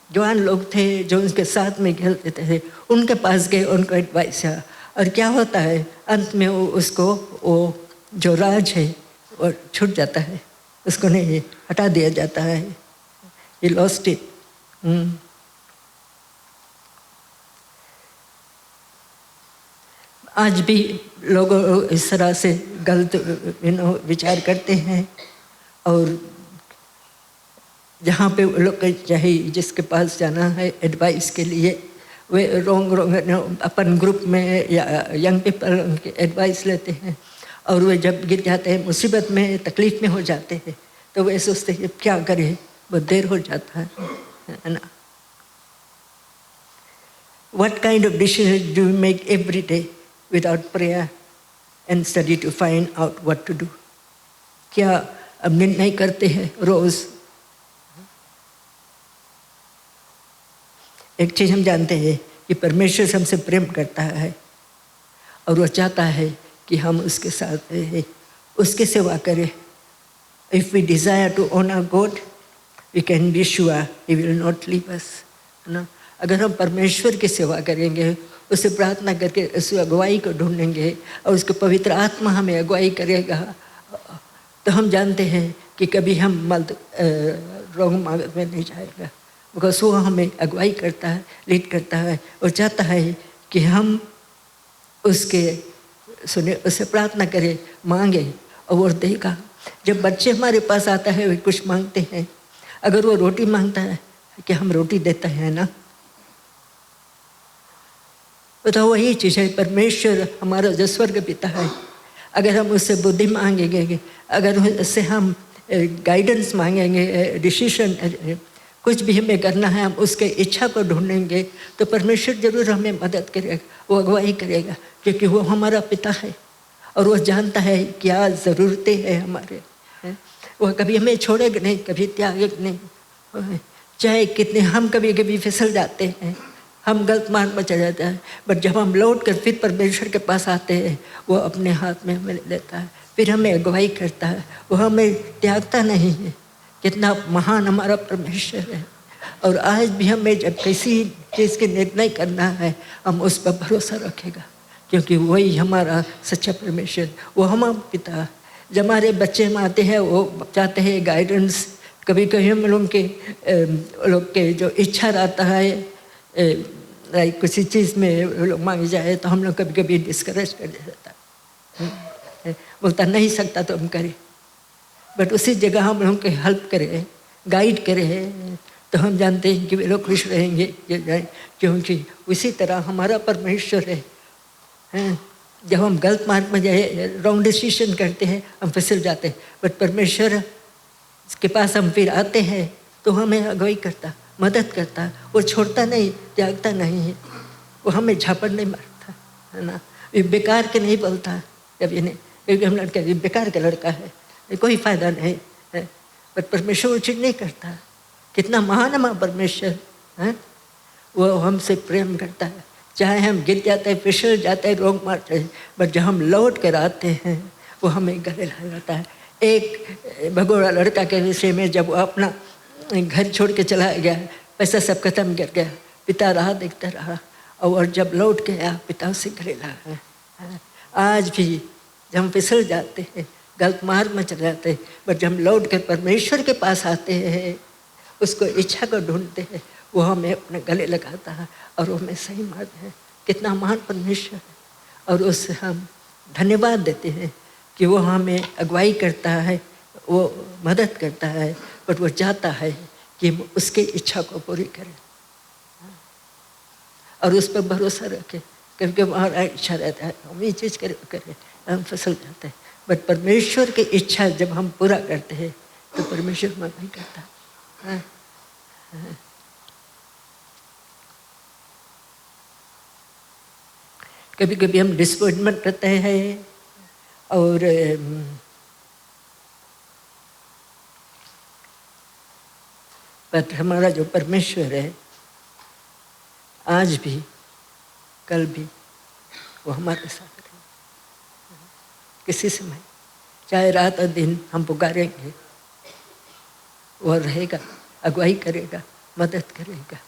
जवान लोग थे जो उसके साथ में खेलते थे उनके पास गए, उनको एडवाइस है। और क्या होता है अंत में उसको वो जो राज है वो छूट जाता है, उसको नहीं हटा दिया जाता है। He lost it. आज भी लोग इस तरह से गलत विचार करते हैं और जहाँ पे लोग चाहे जिसके पास जाना है एडवाइस के लिए वे रोंग अपन ग्रुप में या यंग पीपल उनके एडवाइस लेते हैं और वे जब गिर जाते हैं, मुसीबत में तकलीफ में हो जाते हैं, तो वे सोचते हैं क्या करें, बहुत देर हो जाता है ना। What kind of decisions do you make every day without prayer and study to find out what to do? क्या अब निर्णय करते हैं रोज? एक चीज हम जानते हैं कि परमेश्वर हमसे प्रेम करता है और वो चाहता है कि हम उसके साथ रहें, उसकी सेवा करें। If we desire to honor God, we can be sure He will not leave us. ना, अगर हम परमेश्वर की सेवा करेंगे, उससे प्रार्थना करके उस अगुवाई को ढूंढेंगे और उसके पवित्र आत्मा हमें अगुवाई करेगा, तो हम जानते हैं कि कभी हम रॉन्ग मार्ग में नहीं जाएगा, बिकॉज वो हमें अगुवाई करता है, लीड करता है और चाहता है कि हम उसके सुने, उससे प्रार्थना करें, मांगे और वो देगा। जब बच्चे हमारे पास आता है वे कुछ मांगते हैं, अगर वो रोटी मांगता है कि हम रोटी देते हैं ना, तो वही चीज़ है। परमेश्वर हमारा जो स्वर्ग पिता है, अगर हम उससे बुद्धि मांगेंगे, अगर उससे हम गाइडेंस मांगेंगे, डिसीजन कुछ भी हमें करना है, हम उसके इच्छा को ढूंढेंगे, तो परमेश्वर जरूर हमें मदद करेगा, वो अगुवाई करेगा, क्योंकि वो हमारा पिता है और वो जानता है क्या ज़रूरतें हैं हमारे। वो कभी हमें छोड़ेगा नहीं, कभी त्यागेगा नहीं, चाहे कितने हम कभी कभी फिसल जाते हैं, हम गलत मार्ग में चले जाते हैं, बट जब हम लौट कर फिर परमेश्वर के पास आते हैं, वो अपने हाथ में हमें लेता है, फिर हमें अगुवाई करता है, वो हमें त्यागता नहीं है। कितना महान हमारा परमेश्वर है। और आज भी हमें जब किसी चीज़ के निर्णय करना है, हम उस पर भरोसा रखेगा, क्योंकि वही हमारा सच्चा परमेश्वर, वो हमारा पिता। जब हमारे बच्चे हम आते हैं, वो चाहते हैं गाइडेंस, कभी कभी हम लोग के जो इच्छा रहता है किसी चीज़ में लोग मांगी जाए, तो हम लोग कभी कभी डिस्करेज कर देता है, बोलता नहीं सकता तो हम करें, बट उसी जगह हम लोग के हेल्प करें, गाइड करें, तो हम जानते हैं कि वे लोग खुश रहेंगे, क्योंकि उसी तरह हमारा परमेश्वर है। जब हम गलत मार्ग में जाए, रॉन्ग डिसीजन करते हैं, हम फिसल जाते हैं, बट परमेश्वर उसके पास हम फिर आते हैं तो हमें अगुवाई करता, मदद करता, वो छोड़ता नहीं, त्यागता नहीं है, वो हमें झापड़ नहीं मारता, है ना। ये बेकार के नहीं बोलता कभी नहीं, क्योंकि हम लड़का ये बेकार का लड़का है, कोई फायदा नहीं है, पर परमेश्वर वो चीज़ नहीं करता। कितना महान है परमेश्वर है, वो हमसे प्रेम करता है। चाहे हम गिर जाते हैं, फिसल जाते हैं, रोग मारते हैं, पर जब हम लौट कर आते हैं वो हमें गले लगाता है। एक भगोड़ा लड़का के विषय में, जब वो अपना घर छोड़ के चला गया, पैसा सब खत्म कर गया, पिता राह देखता रहा, और जब लौट के आया पिता से गले लगा। आज भी जब हम फिसल जाते हैं, गलत मार्ग में चले जाते हैं, पर जब हम लौट कर परमेश्वर के पास आते हैं, उसको इच्छा को ढूंढते हैं, वो हमें अपने गले लगाता है और वो हमें सही मार्ग है। कितना महान परमेश्वर है, और उससे हम धन्यवाद देते हैं कि वो हमें अगुवाई करता है, वो मदद करता है, पर वो चाहता है कि हम उसकी इच्छा को पूरी करें और उस पर भरोसा रखें। क्योंकि हमारा इच्छा रहता है हम ये चीज़ करें, हम फिसल जाते हैं, बट परमेश्वर की इच्छा जब हम पूरा करते हैं तो परमेश्वर मदद करता है। कभी कभी हम डिसअपॉइंटमेंट करते हैं, और पर हमारा जो परमेश्वर है आज भी कल भी वो हमारे साथ है। किसी समय चाहे रात और दिन हम पुकारेंगे, वो रहेगा, अगुवाई करेगा, मदद करेगा,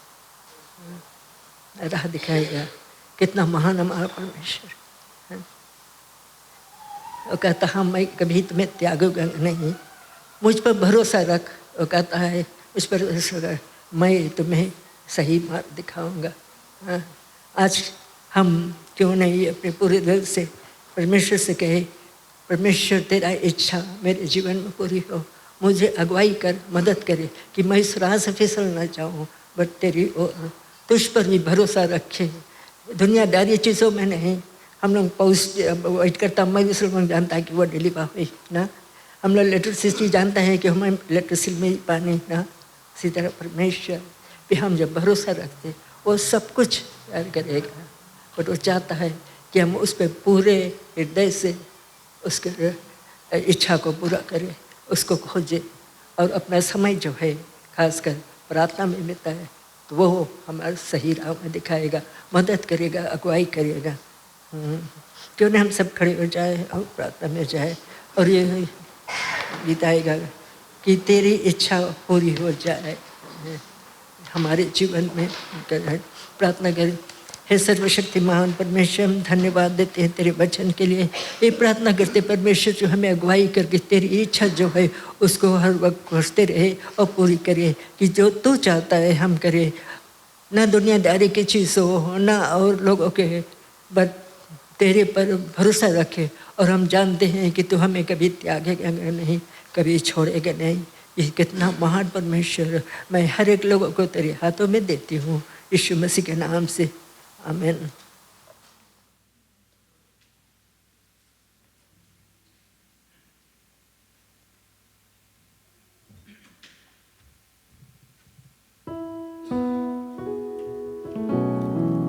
राह दिखाएगा। कितना महान हमारा परमेश्वर है। वो कहता हाँ मैं कभी तुम्हें त्यागूंगा नहीं, मुझ पर भरोसा रख। वो कहता है मुझ पर भरोसा रख, मैं तुम्हें सही मार्ग दिखाऊंगा। आज हम क्यों नहीं अपने पूरे दिल से परमेश्वर से कहे, परमेश्वर तेरा इच्छा मेरे जीवन में पूरी हो, मुझे अगुवाई कर, मदद करे कि मैं इस राह से फिसल ना जाऊँ, बट तेरी ओर तुझ पर भी भरोसा रखे, दुनियादारी चीज़ों में नहीं। हम लोग पोस्ट वेट करता, मैं मुसलमान जानता है कि वो डिलीवर हुई ना, हम लोग इलेक्ट्रिसिटी जानते हैं कि हमें इलेक्ट्रिसिटी में पानी ना, इसी तरह परमेश्वर पे हम जब भरोसा रखते वो सब कुछ प्यार करेगा। और वो चाहता है कि हम उस पर पूरे हृदय से उसके इच्छा को पूरा करें, उसको खोजें, और अपना समय जो है खासकर प्रार्थना में बिताए, तो वो हमारे सही राह में दिखाएगा, मदद करेगा, अगुवाई करेगा। क्यों नहीं हम सब खड़े हो जाए और प्रार्थना में जाए और ये बिताएगा कि तेरी इच्छा पूरी हो जाए हमारे जीवन में। प्रार्थना करें। हे सर्वशक्तिमान परमेश्वर, हम धन्यवाद देते हैं तेरे वचन के लिए। ये प्रार्थना करते परमेश्वर जो हमें अगुवाई करके तेरी इच्छा जो है उसको हर वक्त खोजते रहे और पूरी करे, कि जो तू चाहता है हम करें, ना दुनियादारी की चीज़ों ना और लोगों के, बट तेरे पर भरोसा रखे। और हम जानते हैं कि तू हमें कभी त्यागेगा नहीं, कभी छोड़ेगा नहीं। ये कितना महान परमेश्वर, मैं हर एक लोगों को तेरे हाथों में देती हूँ यीशु मसीह के नाम से, आमीन।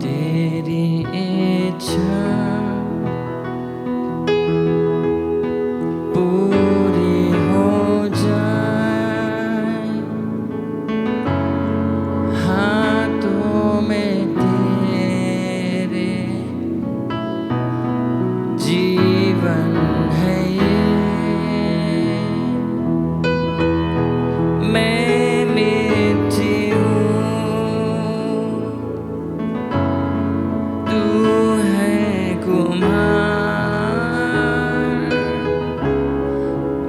तेरी इच्छा पूरी हो जाए, हाथों में तेरे जीवन है ये। मैं मिट्टी हूँ, तू है कुम्हार,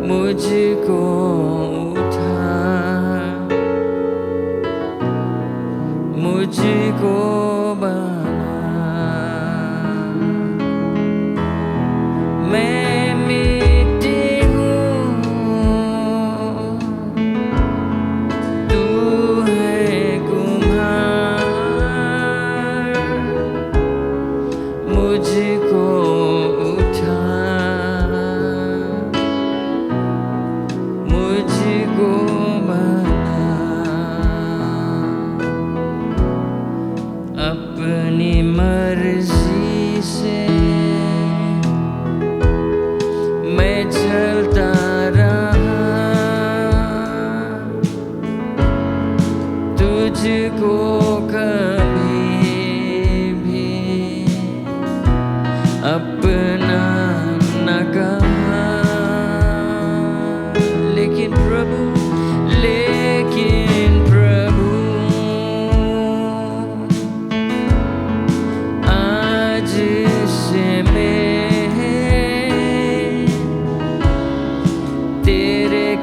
मुझको उठा, मुझको बना। मैं मिट्टी हूँ, तू है कुम्हार, मुझको उठा, मुझको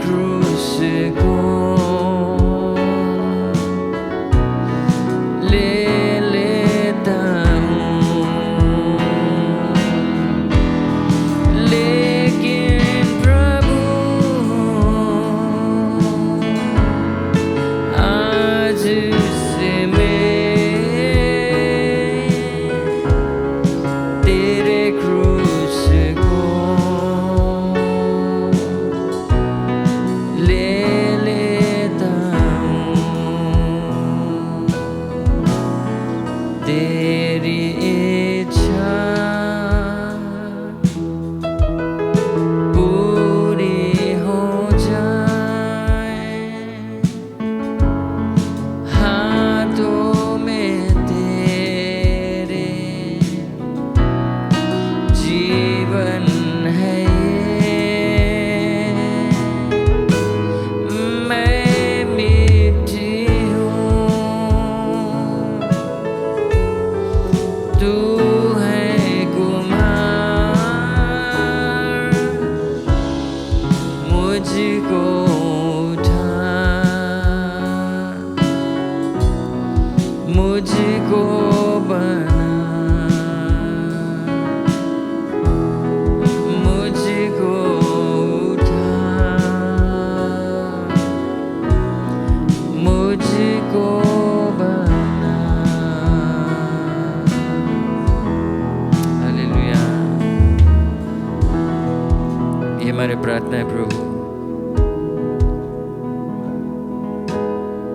क्रूस को ले लेता हूँ, लेकिन प्रभु आज से मैं तेरे क्रूस को ले लेता हूँ, तेरी इच्छा पूरी हो जाए, हाथों में तेरे जीवन है ये, मैं मिट्टी हूँ, तू है कुम्हार, मुझको उठा, मुझको बना, मुझको उठा, मुझको बना। हालेलुया। ये हमारी प्रार्थना है प्रभु।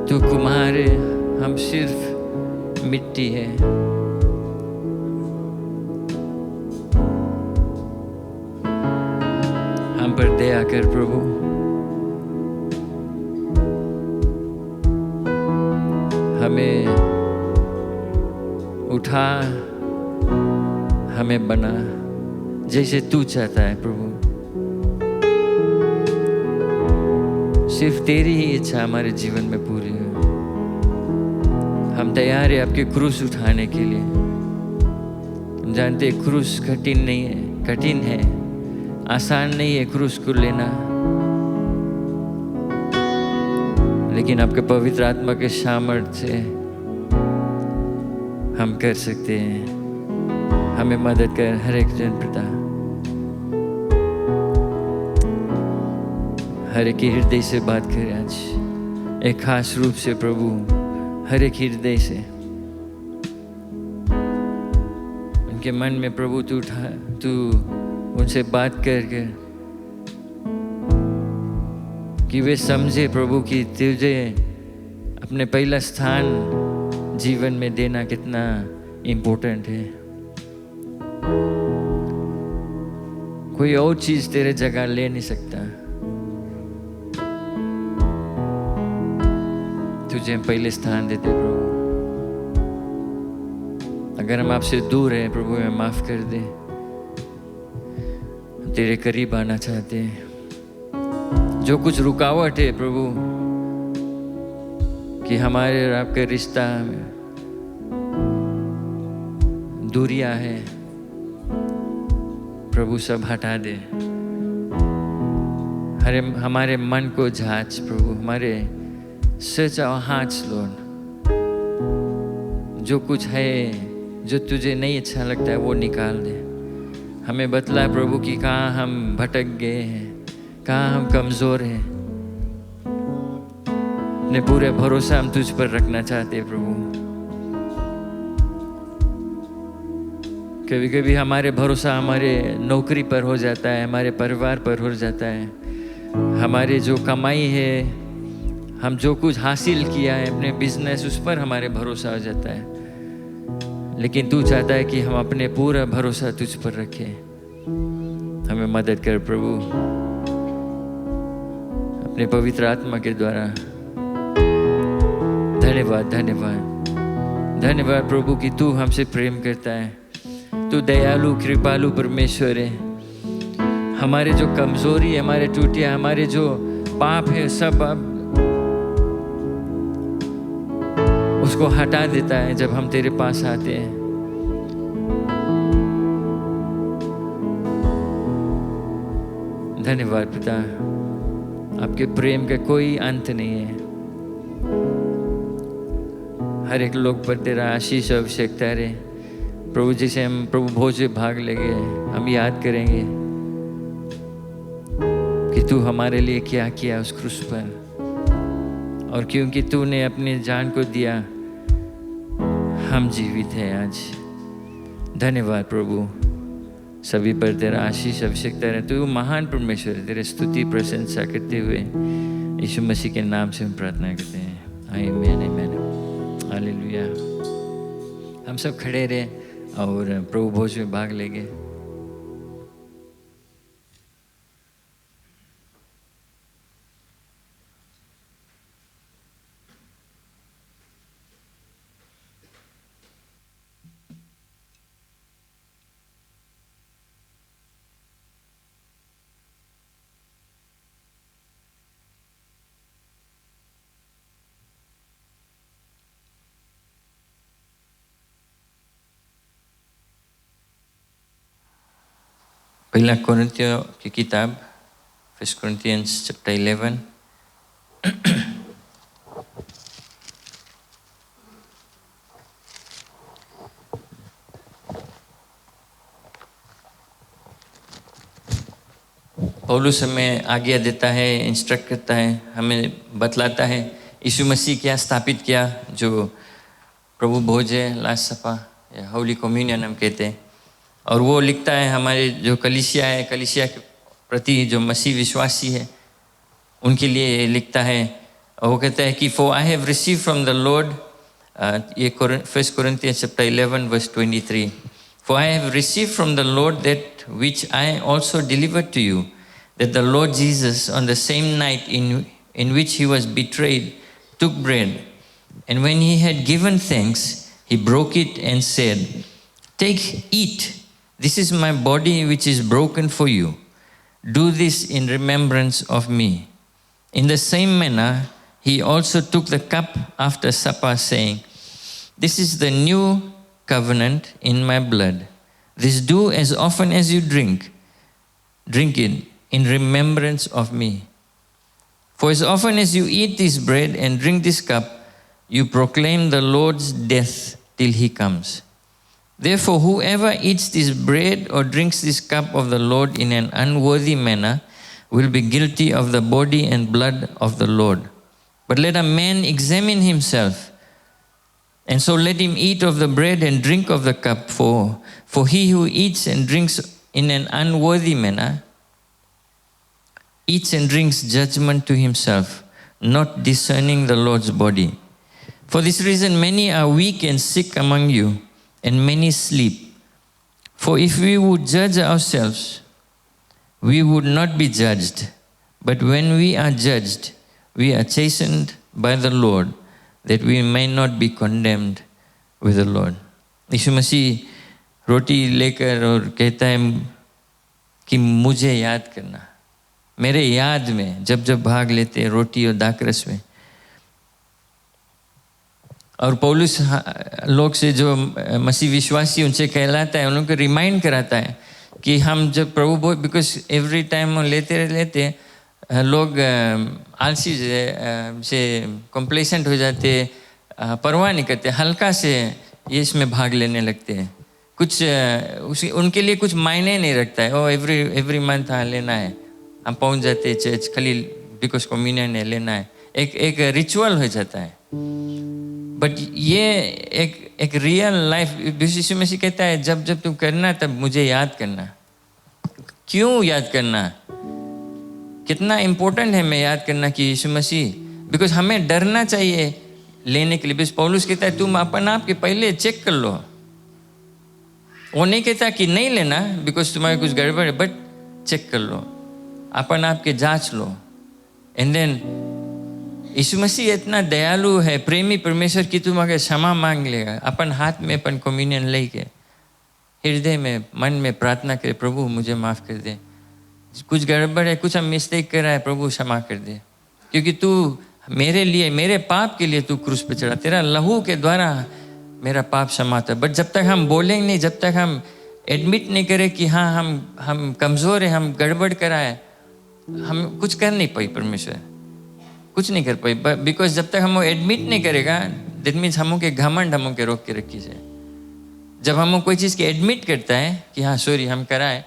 तू कुम्हार है, हम सिर्फ मिट्टी है। हम पर दया कर प्रभु। हमें उठा, हमें बना जैसे तू चाहता है प्रभु। सिर्फ तेरी ही इच्छा हमारे जीवन में पूरी हो। हम तैयार हैं आपके क्रूस उठाने के लिए। हम जानते हैं क्रूस कठिन नहीं है, कठिन है, आसान नहीं है क्रूस को लेना, लेकिन आपके पवित्र आत्मा के सामर्थ्य से हम कर सकते हैं। हमें मदद कर हर एक जन पिता, हर एक हृदय से बात करें आज, एक खास रूप से प्रभु, हर एक हृदय से उनके मन में प्रभु तू उनसे बात कर कि वे समझे प्रभु कि तुझे अपने पहला स्थान जीवन में देना कितना इम्पोर्टेंट है। कोई और चीज तेरे जगह ले नहीं सकता। तुझे हम पहले स्थान देते प्रभु। अगर हम आपसे दूर हैं प्रभु, हमें माफ कर दे। तेरे करीब आना चाहते हैं। जो कुछ रुकावट है प्रभु कि हमारे और आपके रिश्ता में दूरियां है प्रभु, सब हटा दे। हमारे मन को जांच प्रभु, हमारे सच और हाथ लोड, जो कुछ है जो तुझे नहीं अच्छा लगता है वो निकाल दे। हमें बतला प्रभु कि कहाँ हम भटक गए हैं, कहाँ हम कमजोर हैं। अपने पूरे भरोसा हम तुझ पर रखना चाहते हैं प्रभु। कभी कभी हमारे भरोसा हमारे नौकरी पर हो जाता है, हमारे परिवार पर हो जाता है, हमारे जो कमाई है, हम जो कुछ हासिल किया है अपने बिजनेस, उस पर हमारे भरोसा हो जाता है। लेकिन तू चाहता है कि हम अपने पूरा भरोसा तुझ पर रखें। हमें मदद कर प्रभु, अपने पवित्र आत्मा के द्वारा। धन्यवाद धन्यवाद धन्यवाद प्रभु कि तू हमसे प्रेम करता है। तू दयालु कृपालु परमेश्वर है। हमारे जो कमजोरी है, हमारे टूटिया, हमारे जो पाप है, सब अब उसको हटा देता है जब हम तेरे पास आते हैं। धन्यवाद पिता, आपके प्रेम का कोई अंत नहीं है। हर एक लोग पर तेरा आशीष और आवश्यकता रहे प्रभु। जिसे हम प्रभु भोज में भाग लेंगे, हम याद करेंगे कि तू हमारे लिए क्या किया उस क्रूस पर, और क्योंकि तूने अपनी जान को दिया हम जीवित हैं आज। धन्यवाद प्रभु, सभी पर तेरा आशीष आवश्यकता रहे। तू महान परमेश्वर है, तेरे स्तुति प्रशंसा करते हुए यीशु मसीह के नाम से हम प्रार्थना करते हैं। आमीन आमीन हालेलुया। हम सब खड़े रहे और प्रभु भोज में भाग लेंगे। पहला कोरिन्थियों की किताब 1 Corinthians chapter 11 पौलुस हमें आज्ञा देता है, इंस्ट्रक्ट करता है, हमें बतलाता है यीशु मसीह क्या स्थापित किया। जो प्रभु भोज है, लास्ट सपा या होली कम्युनियन हम कहते हैं। और वो लिखता है हमारे जो कलीसिया है, कलीसिया के प्रति जो मसीह विश्वासी है उनके लिए लिखता है। और वो कहता है कि for I have receive from the Lord, ये 1 Corinthians chapter 11 verse 23, for I have received from the Lord that which I also delivered to you, that the Lord Jesus on the same night in which he was betrayed took bread, and when he had given thanks he broke it and said, take, eat, this is my body which is broken for you. Do this in remembrance of me. In the same manner, he also took the cup after supper, saying, this is the new covenant in my blood. This do as often as you drink it in remembrance of me. For as often as you eat this bread and drink this cup, you proclaim the Lord's death till he comes. Therefore, whoever eats this bread or drinks this cup of the Lord in an unworthy manner will be guilty of the body and blood of the Lord. But let a man examine himself, and so let him eat of the bread and drink of the cup. For he who eats and drinks in an unworthy manner eats and drinks judgment to himself, not discerning the Lord's body. For this reason many are weak and sick among you, and many sleep. For if we would judge ourselves, we would not be judged. But when we are judged, we are chastened by the Lord, that we may not be condemned with the Lord. यीशु मसीह रोटी लेकर और कहता है कि मुझे याद करना, मेरे याद में जब जब भाग लेते हैं रोटी और दाखरस में। और पौलुस लोग से जो मसीह विश्वासी उनसे कहलाता है, उनको रिमाइंड कराता है कि हम जब प्रभु भोज, बिकॉज एवरी टाइम लेते लोग आलसी से कॉम्प्लेसेंट हो जाते, परवाह नहीं करते, हल्का से ये इसमें भाग लेने लगते हैं। कुछ उनके लिए कुछ मायने नहीं रखता है। ओ एवरी मंथ हाँ लेना है, हम पहुंच जाते हैं चर्च खाली बिकॉज कम्युनियन है, लेना है, एक रिचुअल हो जाता है। बट ये एक रियल लाइफ, यीशु मसीह कहता है जब जब तुम करना तब मुझे याद करना। क्यों याद करना? कितना इम्पोर्टेंट है मैं याद करना कि यीशु मसीह, बिकॉज हमें डरना चाहिए लेने के लिए। बिकॉज पौलुस कहता है तुम अपन आप के पहले चेक कर लो। वो नहीं कहता कि नहीं लेना बिकॉज तुम्हारे कुछ गड़बड़ है, बट चेक कर लो, अपन आप के जांच लो। एंड देन यीशु मसीह इतना दयालु है, प्रेमी परमेश्वर की तुम अगर क्षमा मांग लेगा, अपन हाथ में अपन कम्युनियन लेके हृदय में मन में प्रार्थना करे, प्रभु मुझे माफ कर दे, कुछ गड़बड़ है, कुछ हम मिस्टेक कर रहा है, प्रभु क्षमा कर दे, क्योंकि तू मेरे लिए, मेरे पाप के लिए तू क्रूस पे चढ़ा, तेरा लहू के द्वारा मेरा पाप क्षमा था। बट जब तक हम बोलेंगे नहीं, जब तक हम एडमिट नहीं करें कि हाँ हम कमज़ोर हैं, हम गड़बड़ करा है, हम कुछ कर नहीं पाई, परमेश्वर कुछ नहीं कर पाई, बिकॉज जब तक हम एडमिट नहीं करेगा, दैट मीन्स हमों के घमंड हमों के रोक के रखी से। जब हम कोई चीज़ के एडमिट करता है कि हाँ सॉरी हम कराए,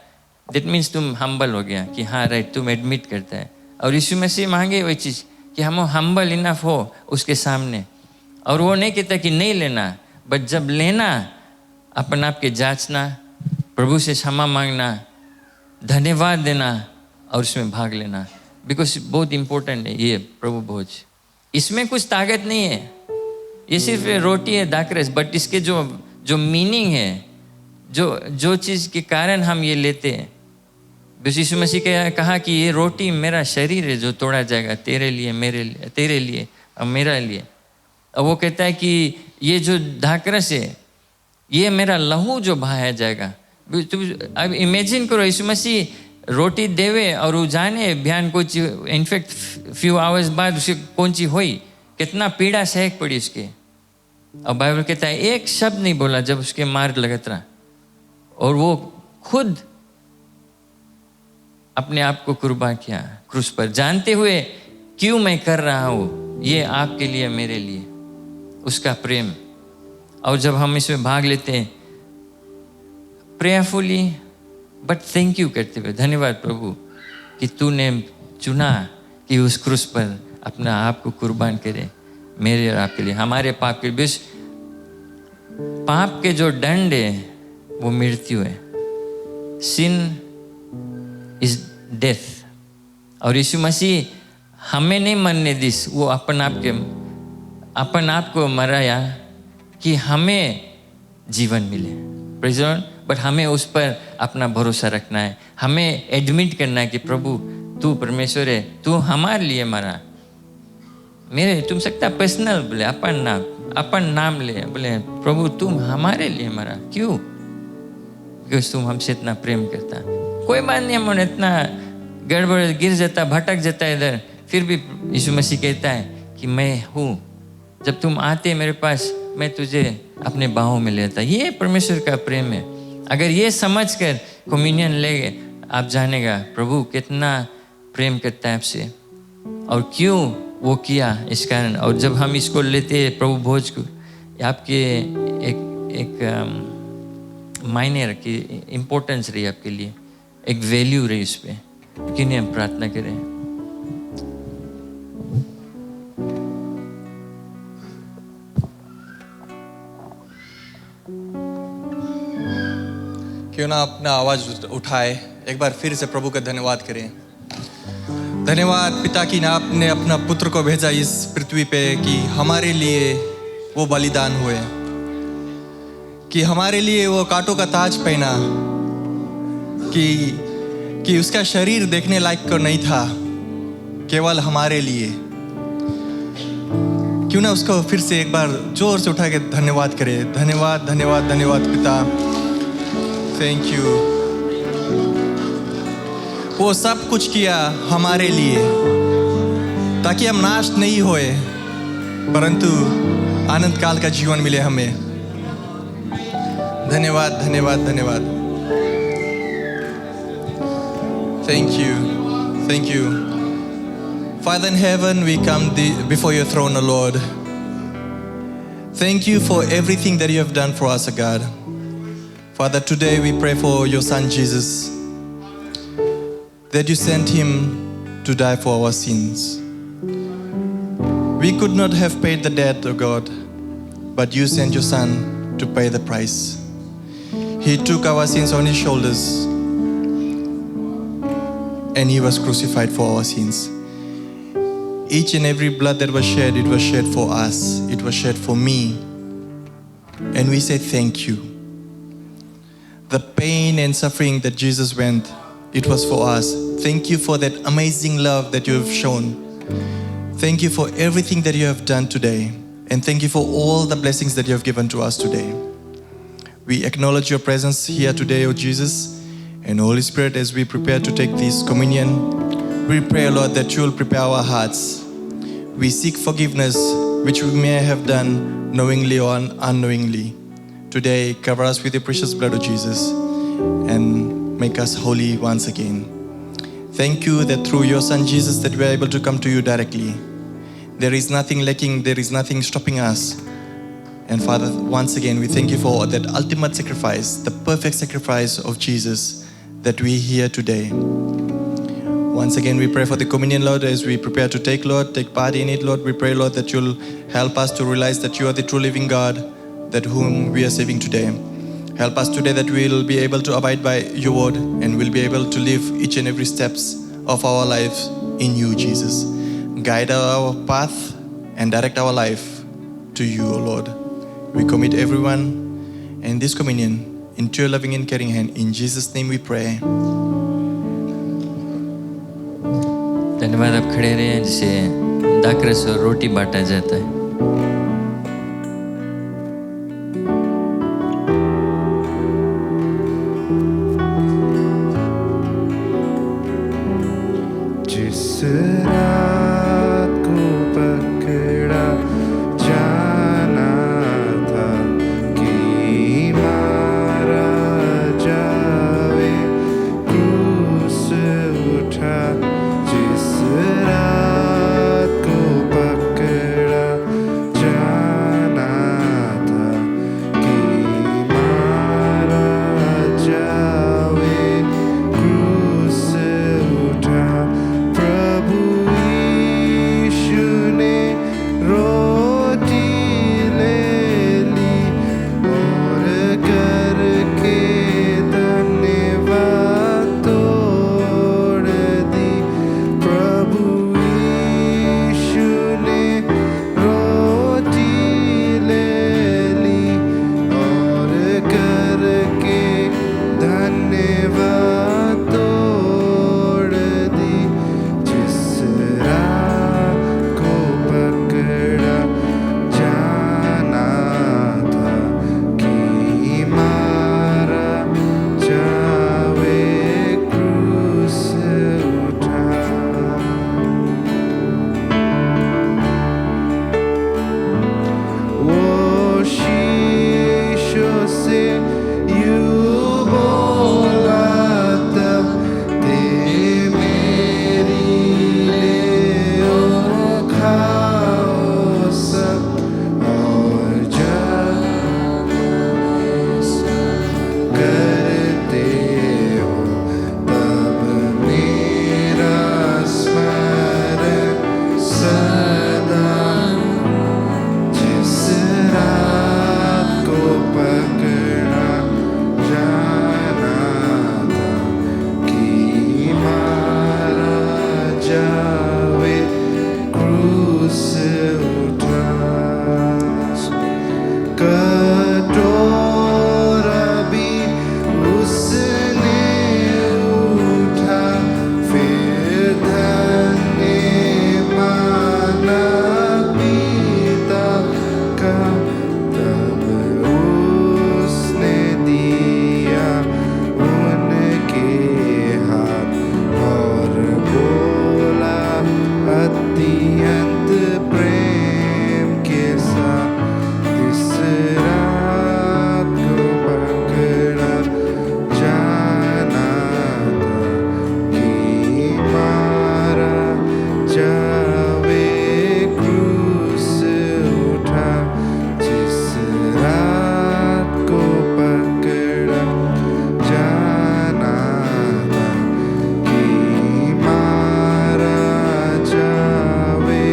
दैट मीन्स तुम हम्बल हो गया कि हाँ राइट, तुम एडमिट करता है। और यीशु मसीह मांगे वही चीज़ कि हम हम्बल इनफ हो उसके सामने, और वो नहीं कहता कि नहीं लेना, बट जब लेना अपन आप के जांचना, प्रभु से क्षमा मांगना, धन्यवाद देना और उसमें भाग लेना, बिकॉज बहुत इंपॉर्टेंट है ये प्रभु भोज। इसमें कुछ ताकत नहीं है, ये सिर्फ रोटी है दाखरस, बट इसके जो मीनिंग है, जो चीज़ के कारण हम ये लेते हैं। यीशु मसीह ने कहा कि ये रोटी मेरा शरीर है जो तोड़ा जाएगा तेरे लिए, मेरे लिए, तेरे लिए और मेरा लिए। और वो कहता है कि ये जो दाखरस है ये मेरा लहू जो बहाया जाएगा। अब इमेजिन करो, यीशु मसीह रोटी देवे और वो जाने बयान कुछ, इनफैक्ट फ्यू आवर्स बाद उसे कौन सी हुई, कितना पीड़ा सहक पड़ी उसके। और बाइबल कहता है एक शब्द नहीं बोला जब उसके मार लगत रहा, और वो खुद अपने आप को कुर्बान किया क्रूस पर, जानते हुए क्यों मैं कर रहा हूँ ये आपके लिए, मेरे लिए, उसका प्रेम। और जब हम इसमें भाग लेते हैं प्रेयरफुली बट थैंक यू करते हुए, धन्यवाद प्रभु कि तूने चुना कि उस क्रूस पर अपना आप को कुर्बान करे मेरे और आपके लिए, हमारे पाप के बीच। पाप के जो दंड है वो मृत्यु है, सिन इज डेथ। और यीशु मसीह हमें नहीं मरने दिस, वो अपन आप को मराया कि हमें जीवन मिले, प्रेज़ द लॉर्ड। बट हमें उस पर अपना भरोसा रखना है, हमें एडमिट करना है कि प्रभु तू परमेश्वर है, तू हमारे लिए मरा। मेरे तुम सकता पर्सनल बोले, अपन नाम ले, बोले प्रभु तुम हमारे लिए मरा, क्यों? बिकॉज तुम हमसे इतना प्रेम करता। कोई बात नहीं, हम इतना गड़बड़ गिर जाता, भटक जाता है इधर, फिर भी यीशु मसीह कहता है कि मैं हूँ। जब तुम आते मेरे पास, मैं तुझे अपने बाहों में लेता। ये परमेश्वर का प्रेम है। अगर ये समझकर कम्युनियन लेंगे, आप जानेगा प्रभु कितना प्रेम करता है आपसे और क्यों वो किया इस कारण। और जब हम इसको लेते हैं प्रभु भोज को, आपके एक मायने रखी, इम्पोर्टेंस रही आपके लिए, एक वैल्यू रही इस पर। क्यों नहीं हम प्रार्थना करें? क्यों ना अपना आवाज उठाए, एक बार फिर से प्रभु का धन्यवाद करें। धन्यवाद पिता कि आपने अपना पुत्र को भेजा इस पृथ्वी पे कि हमारे लिए वो बलिदान हुए, कि हमारे लिए वो कांटों का ताज पहना, कि उसका शरीर देखने लायक को नहीं था, केवल हमारे लिए। क्यों ना उसको फिर से एक बार जोर से उठा के धन्यवाद करें। धन्यवाद धन्यवाद धन्यवाद पिता, थैंक यू। वो सब कुछ किया हमारे लिए ताकि हम नाश नहीं होए, परंतु आनंद काल का जीवन मिले हमें। धन्यवाद धन्यवाद धन्यवाद, thank you thank you. Father in heaven, we come before your throne, O Lord. Thank you for everything that you have done for us, O God. Father, today we pray for your son Jesus, that you sent him to die for our sins. We could not have paid the debt, O God, but you sent your son to pay the price. He took our sins on his shoulders and he was crucified for our sins. Each and every blood that was shed, it was shed for us. It was shed for me. And we say thank you. The pain and suffering that Jesus went, it was for us. Thank you for that amazing love that you have shown. Thank you for everything that you have done today. And thank you for all the blessings that you have given to us today. We acknowledge your presence here today, O Jesus, and Holy Spirit, as we prepare to take this communion. We pray, Lord, that you will prepare our hearts. We seek forgiveness, which we may have done knowingly or unknowingly. Today, cover us with your precious blood of Jesus and make us holy once again. Thank you that through your Son Jesus that we are able to come to you directly. There is nothing lacking, there is nothing stopping us. And Father, once again, we thank you for that ultimate sacrifice, the perfect sacrifice of Jesus that we hear today. Once again, we pray for the communion, Lord, as we prepare to take, Lord, take part in it, Lord. We pray, Lord, that you'll help us to realize that you are the true living God, that whom we are serving today. Help us today that we'll be able to abide by your word and we'll be able to live each and every steps of our lives in you, Jesus. Guide our path and direct our life to you, O Lord. We commit everyone in this communion into your loving and caring hand. In Jesus' name we pray. धन्यवाद। आप खड़े रहे जिसे दाखरस और रोटी बांटा जाता है। जिस रात को पकड़ा जाना था कि मारा जावे, क्रूस उठा। जिस रात को पकड़ा जाना था कि मारा जावे, क्रूस उठा। प्रभु यीशु ने रोटी ले ली और करके धन्यवाद तोड़ दी। प्रभु यीशु ने रोटी ले ली और करके धन्यवाद तोड़ दी। जिस रात को पकड़ा जाना था कि मारा जावे, क्रूस उठा। वो शीशों से यूं बोला तब, दे मेरी ले खाओ सब, और जब करते हो तब मेरा स्मरण सदा। जिस रात को पकड़ा जाना था कि मारा जावे, क्रूस उठा। कटोरा भी उसने उठा, फिर धन्य माना पिता का। तब उसने दिया उनके हाथ और बोला अत्यंत प्रेम के साथ, इस रात को पकड़ा जाना था कि मारा जावे, क्रूस उठा। जिस रात को पकड़ा जाना था कि मारा जावे,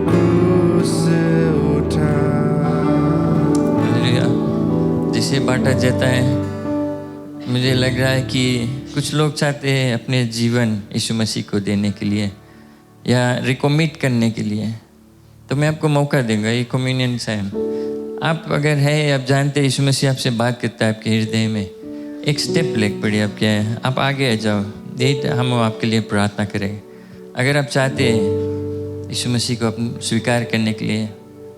क्रूस उठा। हालेलुया। जिसे बांटा जाता है, मुझे लग रहा है कि कुछ लोग चाहते हैं अपने जीवन यीशु मसीह को देने के लिए या रिकमिट करने के लिए। तो मैं आपको मौका दूंगा, ये कम्युनियन टाइम। आप अगर है, आप जानते हैं यीशु मसीह आपसे बात करता है आपके हृदय में, एक स्टेप लेके पड़े आपके, आप आगे आ जाओ, यही हम आपके लिए प्रार्थना करेंगे। अगर आप चाहते हैं यीशु मसीह को स्वीकार करने के लिए,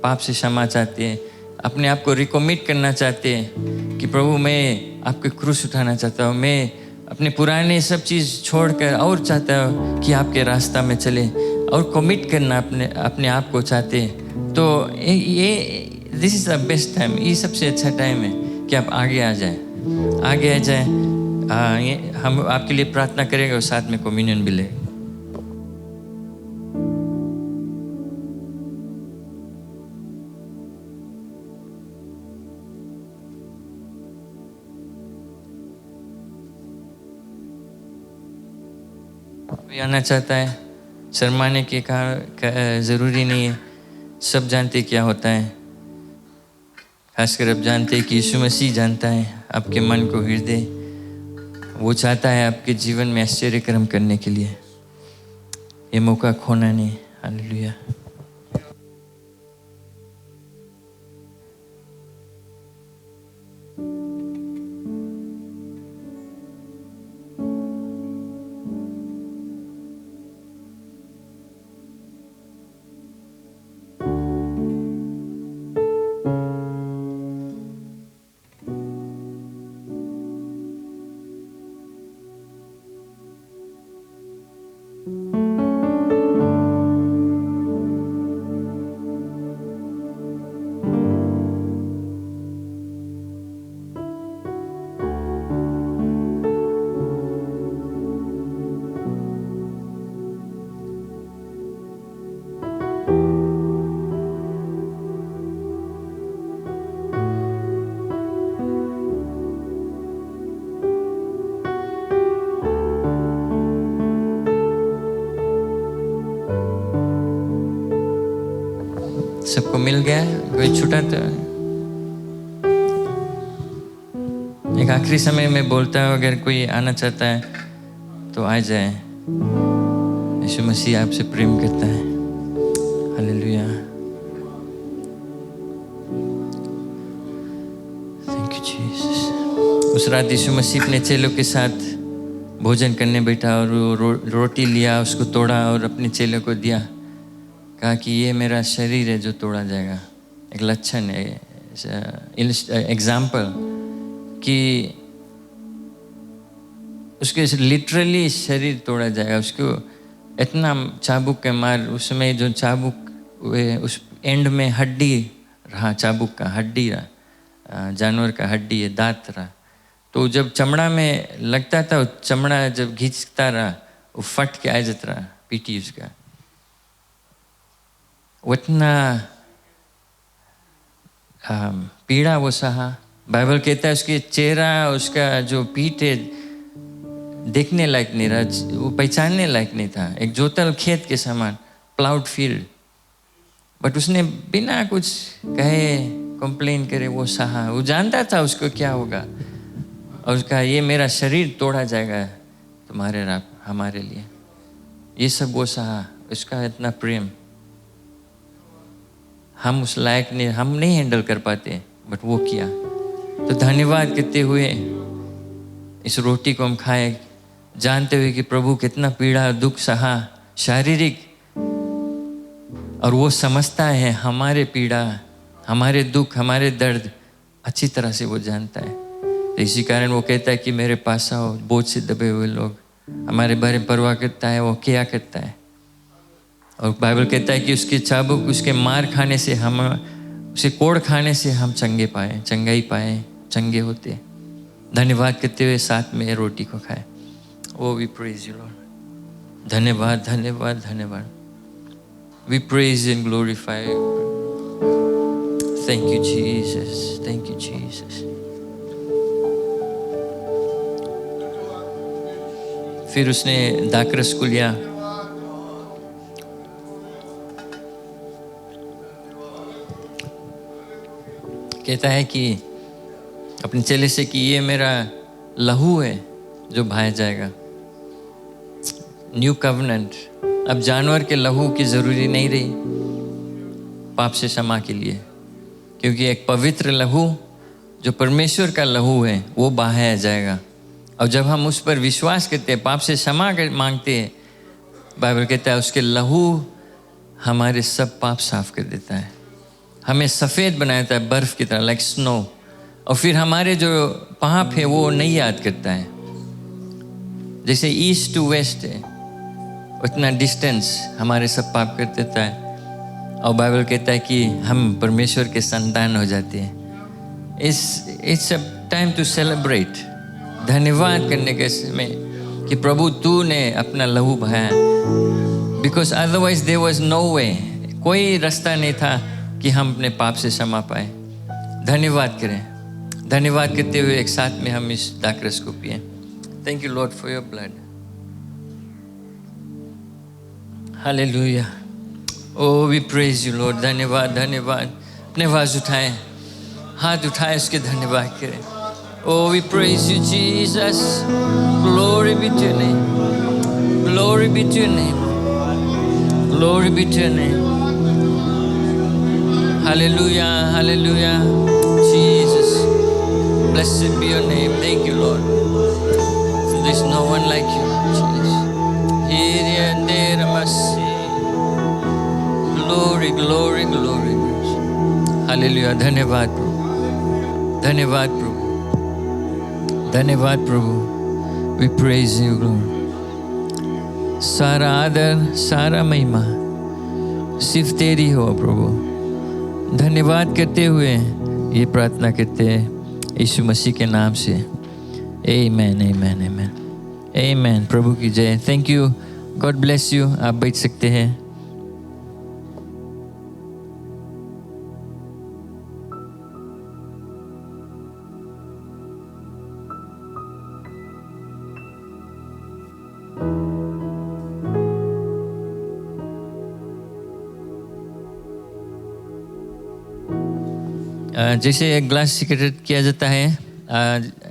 पाप से क्षमा चाहते हैं, अपने आप को रिकमिट करना चाहते हैं कि प्रभु मैं आपके क्रूस उठाना चाहता हूँ, मैं अपने पुराने सब चीज़ छोड़कर और चाहता हूँ कि आपके रास्ता में चले और कमिट करना अपने आप को चाहते हैं, तो ये this is the best time. ये सबसे अच्छा टाइम है कि आप आगे आ जाए। हम आपके लिए प्रार्थना करेंगे और साथ में कम्युनियन भी लेंगे। कोई आना चाहता है, शर्माने के ज़रूरी नहीं है, सब जानते क्या होता है। खासकर अब जानते हैं कि यीशु मसीह जानता है आपके मन को, हृदय। वो चाहता है आपके जीवन में आश्चर्य कर्म करने के लिए। ये मौका खोना नहीं। हालेलुया। सबको मिल गया, कोई छूटा तो। एक आखिरी समय में बोलता हूँ, अगर कोई आना चाहता है तो आ जाए। यीशु मसीह आपसे प्रेम करता है। हालेलुया। Thank you Jesus. उस रात यीशु मसीह अपने चेलों के साथ भोजन करने बैठा और रोटी लिया, उसको तोड़ा और अपने चेलों को दिया। कहा कि ये मेरा शरीर है जो तोड़ा जाएगा। एक लक्षण है, एग्जाम्पल कि उसके लिटरली शरीर तोड़ा जाएगा। उसको इतना चाबुक के मार, उसमें जो चाबुक उस एंड में हड्डी रहा, चाबुक का हड्डी रहा, जानवर का हड्डी है, दांत रहा। तो जब चमड़ा में लगता था, चमड़ा जब घिंचता रहा, वो फट के आ जाता रहा पीटी उसका। उतना पीड़ा वो सहा। बाइबल कहता है उसके चेहरा, उसका जो पीठ है, देखने लायक नहीं रहा, वो पहचानने लायक नहीं था। एक जोतल खेत के समान, प्लाउड फील्ड। बट उसने बिना कुछ कहे, कंप्लेन करे, वो सहा। वो जानता था उसको क्या होगा, और उसका ये मेरा शरीर तोड़ा जाएगा तुम्हारे हमारे लिए। ये सब वो सहा। उसका इतना प्रेम हम उस लायक नहीं, हम नहीं हैंडल कर पाते, बट वो किया। तो धन्यवाद कहते हुए इस रोटी को हम खाए, जानते हुए कि प्रभु कितना पीड़ा दुख सहा शारीरिक, और वो समझता है हमारे पीड़ा, हमारे दुख, हमारे दर्द अच्छी तरह से वो जानता है। तो इसी कारण वो कहता है कि मेरे पास आओ बोझ से दबे हुए लोग, हमारे बारे में परवाह करता है, वो क्या करता है। और बाइबल कहता है कि उसके चाबुक, उसके मार खाने से हम, उसे कोड़ खाने से हम चंगाई पाए, चंगे होते। धन्यवाद कहते हुए साथ में रोटी को खाए। O we praise you Lord. धन्यवाद धन्यवाद धन्यवाद। We praise and glorify. Thank you Jesus, thank you Jesus. फिर उसने दाखरस को लिया, कहता है कि अपने चेले से कि ये मेरा लहू है जो बहाया जाएगा। New covenant. अब जानवर के लहू की ज़रूरी नहीं रही पाप से क्षमा के लिए, क्योंकि एक पवित्र लहू जो परमेश्वर का लहू है वो बहाया जाएगा। और जब हम उस पर विश्वास करते हैं, पाप से क्षमा मांगते हैं, बाइबल कहता है उसके लहू हमारे सब पाप साफ कर देता है, हमें सफ़ेद बना देता है, बर्फ़ की तरह, लाइक स्नो। और फिर हमारे जो पाप है वो नहीं याद करता है। जैसे ईस्ट टू वेस्ट है, उतना डिस्टेंस हमारे सब पाप कर देता है। और बाइबल कहता है कि हम परमेश्वर के संतान हो जाते हैं। It's a time to celebrate. धन्यवाद करने के समय कि प्रभु तूने अपना लहू बहाया, because otherwise there was no way, कोई रास्ता नहीं था कि हम अपने पाप से क्षमा पाए। धन्यवाद करें, धन्यवाद करते हुए एक साथ में हम इस दाखरस को पिए। Thank you Lord for your blood. Hallelujah. O we praise you Lord. धन्यवाद, धन्यवाद। अपने आवाज उठाएं, हाथ उठाएं, उसके धन्यवाद करें। Oh, we praise you, Jesus. Glory be to your name. Glory be to your name. Glory be to your name. Hallelujah, hallelujah. Jesus, blessed be your name. Thank you, Lord. There's no one like you, Jesus. Here and there, mercy. Glory, glory, glory. Hallelujah. धन्यवाद प्रभु, धन्यवाद प्रभु, धन्यवाद प्रभु। We praise you, Lord. सारा आदर, सारा महिमा सिर्फ तेरी हो प्रभु। धन्यवाद करते हुए ये प्रार्थना करते हैं यीशु मसीह के नाम से। आमेन, आमेन, आमेन, आमेन। प्रभु की जय। Thank you, God bless you. आप बैठ सकते हैं। जैसे एक ग्लास सिक्रेट किया जाता है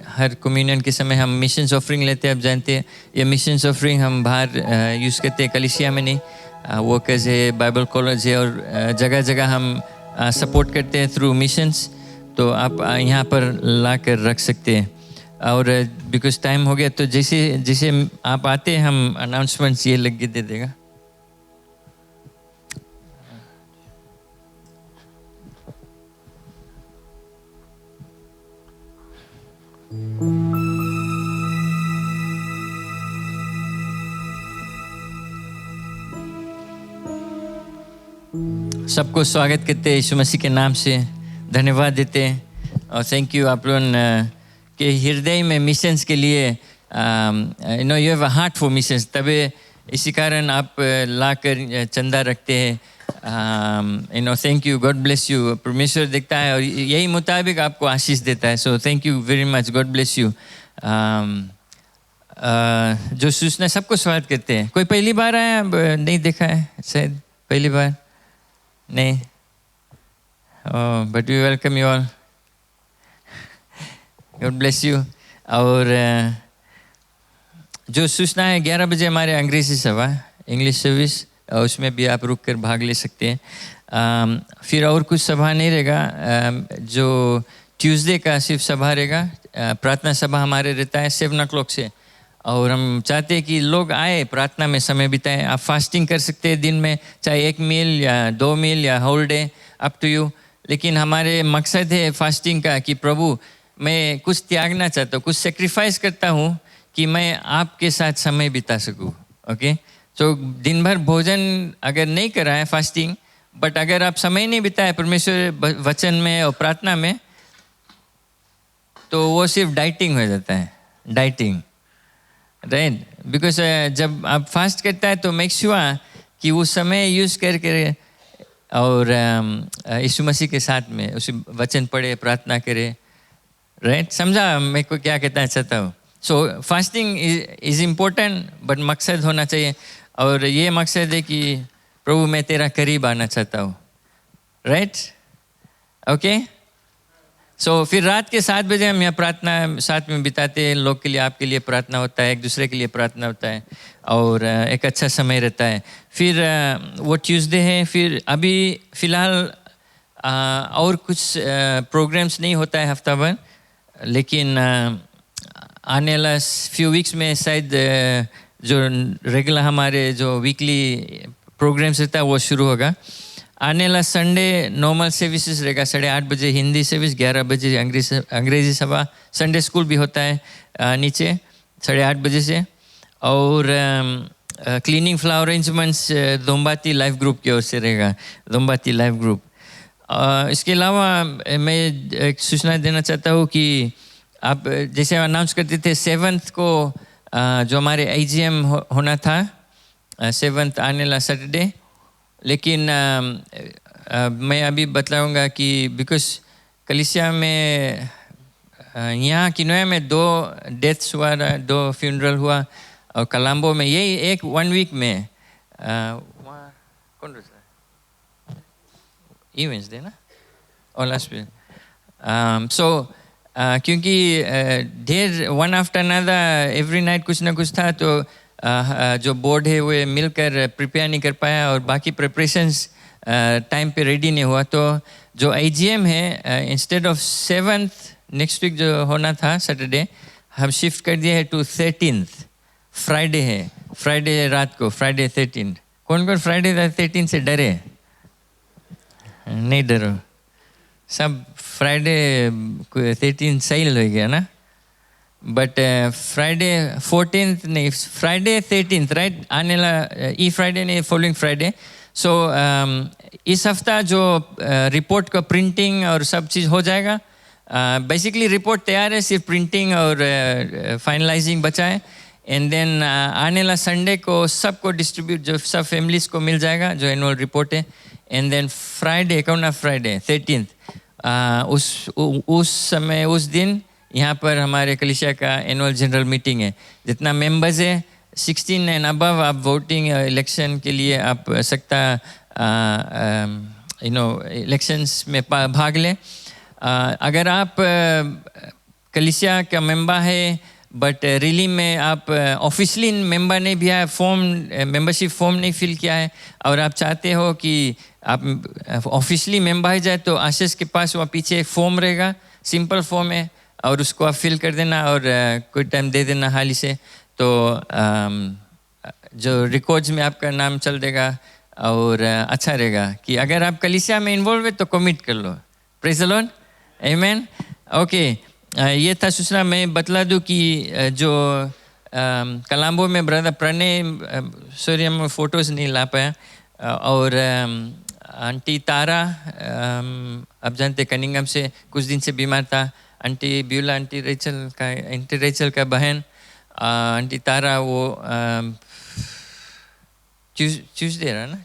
हर कम्युनियन के समय, हम मिशंस ऑफरिंग लेते हैं। आप जानते हैं ये मिशंस ऑफरिंग हम बाहर यूज़ करते हैं, कलिसिया में नहीं। वर्कर्स है, बाइबल कॉलेज है, और जगह जगह हम सपोर्ट करते हैं थ्रू मिशंस। तो आप यहाँ पर ला कर रख सकते हैं। और बिकॉज टाइम हो गया, तो जैसे जैसे आप आते हैं हम अनाउंसमेंट्स ये लग के दे देगा। सबको स्वागत करते हैं यीशु मसीह के नाम से, धन्यवाद देते हैं और थैंक यू आप लोगों के हृदय में मिशंस के लिए you know you have a heart for missions, तभी इसी कारण आप लाकर चंदा रखते हैं। You know thank you, God bless you. परमेश्वर देखता है और यही मुताबिक आपको आशीष देता है। So thank you very much, God bless you. जो सूचना सबको स्वागत करते हैं। कोई पहली बार आया, नहीं देखा है शायद, पहली बार नहीं, but we welcome you all, God bless you. और जो सूचना है 11 बजे हमारे अंग्रेजी सभा, इंग्लिश सर्विस, उसमें भी आप रुक कर भाग ले सकते हैं। फिर और कुछ सभा नहीं रहेगा, जो ट्यूसडे का सिर्फ सभा रहेगा। प्रार्थना सभा हमारे रहता है 7 o'clock से, और हम चाहते हैं कि लोग आए, प्रार्थना में समय बिताएं। आप फास्टिंग कर सकते हैं दिन में, चाहे 1 मील या 2 मील या whole day, up to you. लेकिन हमारे मकसद है फास्टिंग का कि प्रभु मैं कुछ त्यागना चाहता हूँ, कुछ सेक्रीफाइस करता हूँ कि मैं आपके साथ समय बिता सकूँ। ओके, तो दिन भर भोजन अगर नहीं करा है फास्टिंग, बट अगर आप समय नहीं बिताए परमेश्वर वचन में और प्रार्थना में, तो वो सिर्फ डाइटिंग हो जाता है, डाइटिंग, राइट। बिकॉज जब आप फास्ट करता है तो मेक श्योर कि वो समय यूज़ करके और यीशु मसीह के साथ में उसी वचन पढ़े, प्रार्थना करे, राइट। समझा मैं को क्या कहना चाहता हूँ। सो फास्टिंग इज़ इम्पोर्टेंट, बट मकसद होना चाहिए, और ये मकसद है कि प्रभु मैं तेरा करीब आना चाहता हूँ, राइट। ओके, सो फिर रात के 7 बजे हम यहाँ प्रार्थना साथ में बिताते हैं। लोग के लिए, आपके लिए प्रार्थना होता है, एक दूसरे के लिए प्रार्थना होता है, और एक अच्छा समय रहता है। फिर वो ट्यूसडे है। फिर अभी फ़िलहाल और कुछ प्रोग्राम्स नहीं होता है हफ्ता भर, लेकिन आने वाला फ्यू वीक्स में शायद जो रेगुलर हमारे जो वीकली प्रोग्राम्स रहता है वो शुरू होगा। आने वाला संडे नॉर्मल सर्विसेज रहेगा, 8:30 बजे हिंदी सर्विस, 11 बजे अंग्रेजी सभा। संडे स्कूल भी होता है नीचे 8:30 बजे से। और cleaning flower arrangements Dombati life group की ओर से रहेगा, दोम्बाती लाइफ ग्रुप। इसके अलावा मैं एक सूचना देना चाहता हूँ कि आप जैसे अनाउंस करते थे 7th को जो हमारे IGM होना था 7th आने वाला सैटरडे, लेकिन मैं अभी बतलाऊंगा कि बिकॉज कलिसिया में यहाँ किनोया में 2 डेथ्स हुआ, 2 फ्यूनरल हुआ, और कलाम्बो में यही एक 1 वीक में वहाँ कौन रहता है इवेंट्स दे ना और लास्ट में सो क्योंकि ढेर one after another every night कुछ ना कुछ था, तो जो बोर्ड है वो मिलकर प्रिपेयर नहीं कर पाया और बाकी प्रिपरेशंस टाइम पे रेडी नहीं हुआ। तो जो IGM है instead of 7th next week जो होना था सैटरडे, हम शिफ्ट कर दिया है टू 13th फ्राइडे है, फ्राइडे रात को, फ्राइडे 13। कौन कौन फ्राइडे 13 से डरे? नहीं डरो, सब फ्राइडे 13 सही हो गया ना, बट फ्राइडे 14th नहीं, फ्राइडे 13th राइट, आने वाला ई फ्राइडे नहीं, फॉलोइंग फ्राइडे। सो इस हफ्ता जो रिपोर्ट का प्रिंटिंग और सब चीज़ हो जाएगा। बेसिकली रिपोर्ट तैयार है, सिर्फ प्रिंटिंग और फाइनलाइजिंग बचा है। एंड देन आने वाला संडे को सबको डिस्ट्रीब्यूट, जो सब फैमिलीज़ को मिल जाएगा जो एनुअल रिपोर्ट है। एंड देन फ्राइडे, कौन ना फ्राइडे 13th, उस समय उस दिन यहाँ पर हमारे कलिसिया का एनुअल जनरल मीटिंग है। जितना मेंबर्स है 16 एंड अबव, आप वोटिंग इलेक्शन के लिए आप सकता इलेक्शंस में भाग लें। अगर आप कलिसिया का मेंबर है बट रियली में आप ऑफिशियली मेंबर नहीं भी है, फॉर्म मेंबरशिप फॉर्म नहीं फिल किया है और आप चाहते हो कि आप ऑफिशियली मेंबर हो जाए, तो आशीष के पास वहाँ पीछे एक फॉर्म रहेगा, सिंपल फॉर्म है, और उसको आप फिल कर देना और कोई टाइम दे देना हाल ही से, तो जो रिकॉर्ड्स में आपका नाम चल देगा और अच्छा रहेगा कि अगर आप कलिसिया में इन्वॉल्व है तो कमिट कर लो। Praise the Lord, amen. Okay, ये था सूचना। मैं बतला दूं कि जो कलाम्बो में ब्रदर प्रणय, सॉरी हम फोटोज़ नहीं ला पाया, और आंटी तारा, आप जानते कनिंगम से कुछ दिन से बीमार था, आंटी ब्यूला, आंटी रेचल का बहन आंटी तारा, वो ट्यूसडे रहा ना,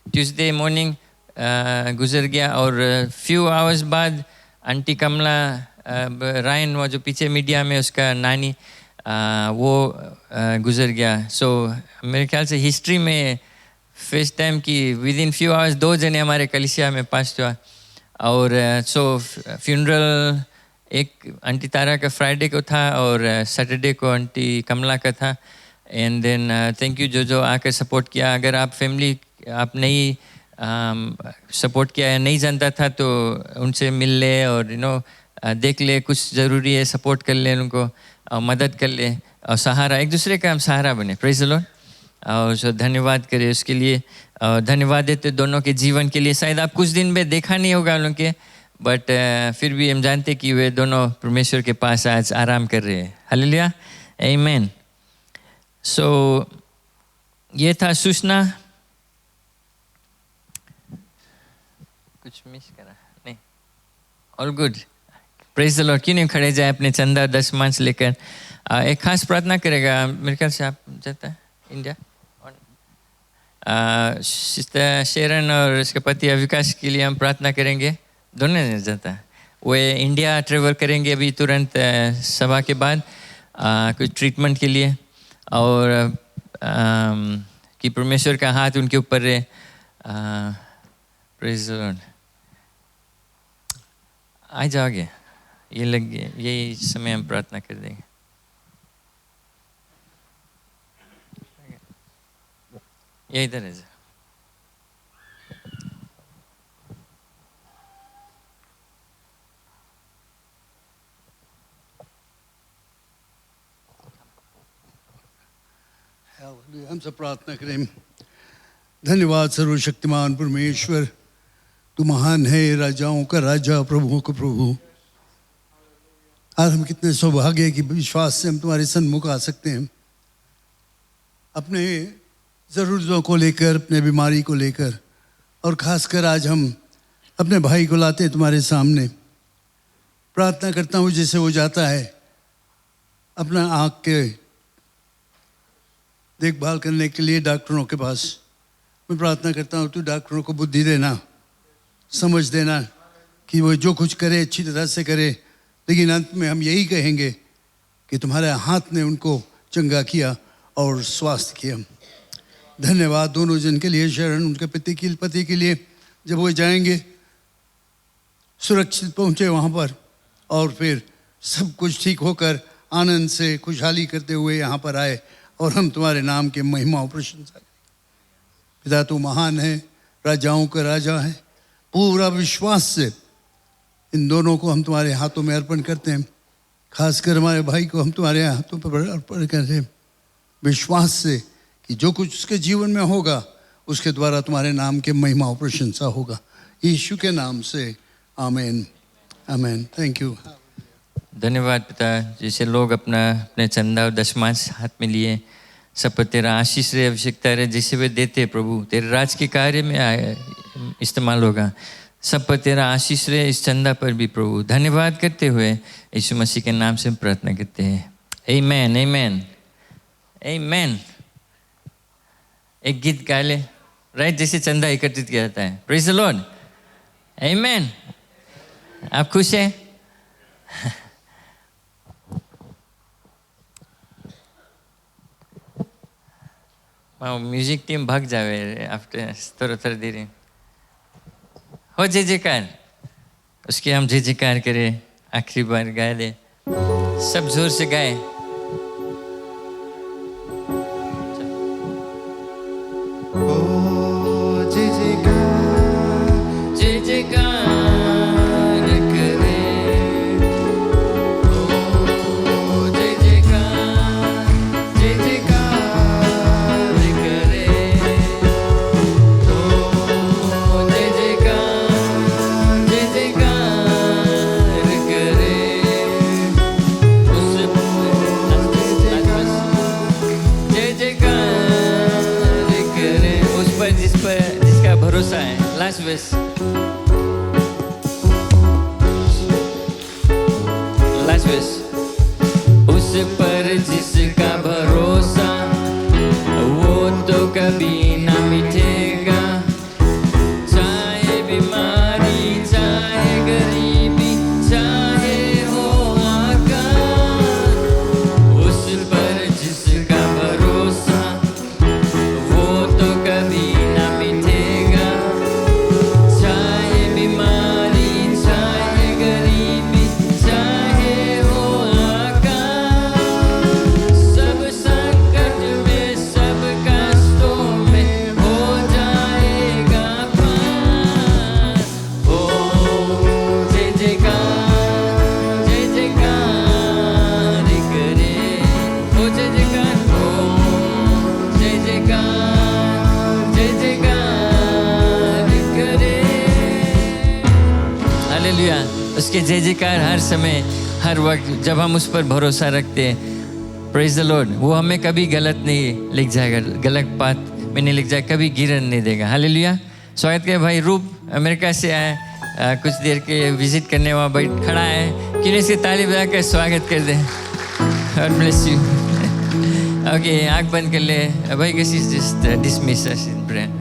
ट्यूसडे मॉर्निंग गुजर गया। और फ्यू आवर्स बाद आंटी कमला रायन, वो जो पीछे मीडिया में उसका नानी, वो गुजर गया। सो मेरे ख्याल से हिस्ट्री में फर्स्ट टाइम कि विद इन फ्यू आवर्स 2 जने हमारे कलिसिया में पास हुआ। और सो फ्यूनरल एक आंटी तारा का फ्राइडे को था और सैटरडे को आंटी कमला का था। एंड देन थैंक यू जो आकर सपोर्ट किया। अगर आप फैमिली आप नहीं सपोर्ट किया है, नहीं जानता था, तो उनसे मिल ले और देख ले, कुछ ज़रूरी है सपोर्ट कर ले उनको और मदद कर ले और सहारा, एक दूसरे का हम सहारा बने। Praise the Lord. और जो धन्यवाद करे उसके लिए, और धन्यवाद देते दोनों के जीवन के लिए। शायद आप कुछ दिन में देखा नहीं होगा उन लोग के, बट फिर भी हम जानते कि वे दोनों परमेश्वर के पास आज आराम कर रहे हैं। हालेलुया, आमीन। सो ये था सूचना। कुछ मिस करा नहीं? All good. Praise the Lord. क्यों नहीं खड़े जाए अपने चंदा 10 मांस लेकर। एक खास प्रार्थना करेगा, मेरे ख्याल से आप जाता है इंडिया, सिस्टर शेरन और इसके पति अविकाश के लिए हम प्रार्थना करेंगे। दोनों नहीं जाता, वे इंडिया ट्रेवल करेंगे अभी तुरंत सभा के बाद कुछ ट्रीटमेंट के लिए, और कि परमेश्वर का हाथ उनके ऊपर रहे। Praise the Lord. आ जाओगे, ये लग गया, यही समय हम प्रार्थना कर देंगे। ये इधर है। हम सब प्रार्थना करें। धन्यवाद सर्वशक्तिमान परमेश्वर, तू महान है, राजाओं का राजा, प्रभुओं का प्रभु। आज हम कितने सौभाग्य की विश्वास से हम तुम्हारे सन्मुख आ सकते हैं, अपने ज़रूरतों को लेकर, अपने बीमारी को लेकर, और ख़ासकर आज हम अपने भाई को लाते हैं तुम्हारे सामने। प्रार्थना करता हूँ जैसे वो जाता है अपना आँख के देखभाल करने के लिए डॉक्टरों के पास, मैं प्रार्थना करता हूँ तू डॉक्टरों को बुद्धि देना, समझ देना कि वो जो कुछ करे अच्छी तरह से करे, लेकिन अंत में हम यही कहेंगे कि तुम्हारे हाथ ने उनको चंगा किया और स्वास्थ्य किया। धन्यवाद दोनों जन के लिए, शरण उनके पति के लिए। जब वो जाएंगे सुरक्षित पहुँचे वहाँ पर और फिर सब कुछ ठीक होकर आनंद से खुशहाली करते हुए यहाँ पर आए और हम तुम्हारे नाम के महिमा और प्रशंसा करें। पिता तू महान है, राजाओं का राजा है। पूरा विश्वास से इन दोनों को हम तुम्हारे हाथों में अर्पण करते हैं, खासकर हमारे भाई को हम तुम्हारे हाथों पर अर्पण करते हैं, विश्वास से कि जो कुछ उसके जीवन में होगा उसके द्वारा तुम्हारे नाम के महिमा और प्रशंसा होगा। यीशु के नाम से आमीन, आमीन। Thank you. धन्यवाद पिता, जैसे लोग अपने चंदा और दशमांश हाथ में लिए, सब पर तेरा आशीष रहे, आवश्यकता रहे, जैसे वे देते प्रभु तेरे राज के कार्य में इस्तेमाल होगा। सब पर तेरा आशीष रहे, इस चंदा पर भी प्रभु। धन्यवाद करते हुए यीशु मसीह के नाम से हम प्रार्थना करते हैं। आमीन, आमीन, आमीन। एक गीत गा ले, राइट, जैसे चंदा एकत्रित किया जाता है। प्रेज द लॉर्ड, आमीन। आप खुश हैं? म्यूजिक टीम भाग जावे आफ्टर थोड़ा देरी हो जय जयकार, उसके हम जय जयकार करें। आखिरी बार गाए ले, सब जोर से गाए। जय जयकार करे, जय जयकार, जय जयकार करे, जय जयकार, जय जयकार करे। उस जय जयकार करे, उस पर जिसका भरोसा है। लास्ट वर्स, उस पर जिसका भरोसा वो तो कभी ना मिटेगा। चाहे बीमारी, चाहे गरीबी, चाहे हो आकाश, उस पर जिसका भरोसा वो तो कभी ना मिटेगा। चाहे बीमारी, चाहे गरीबी, चाहे हो आकाश, सब संकट में, सब कष्टों में हो जाएगा पार। ओ जय जयकार, जय जयकार करे, ओ जय जयकार, ओ जय जयकार, जय जयकार करे। हालेलुया। उसके जय जयकार हर समय, हर वक्त जब हम उस पर भरोसा रखते हैं, प्रेज द लॉर्ड, वो हमें कभी गलत नहीं लिख जाएगा, गलत बात में नहीं लिख जाएगा, कभी गिरन नहीं देगा। हालेलुया। स्वागत है भाई रूप, अमेरिका से आए, कुछ देर के विजिट करने वहाँ बैठ खड़ा है, क्यों नहीं इसकी ताली बजा कर स्वागत कर दे। God bless you. ओके, आँख बंद कर ले भाई, कैसी just dismiss us in prayer.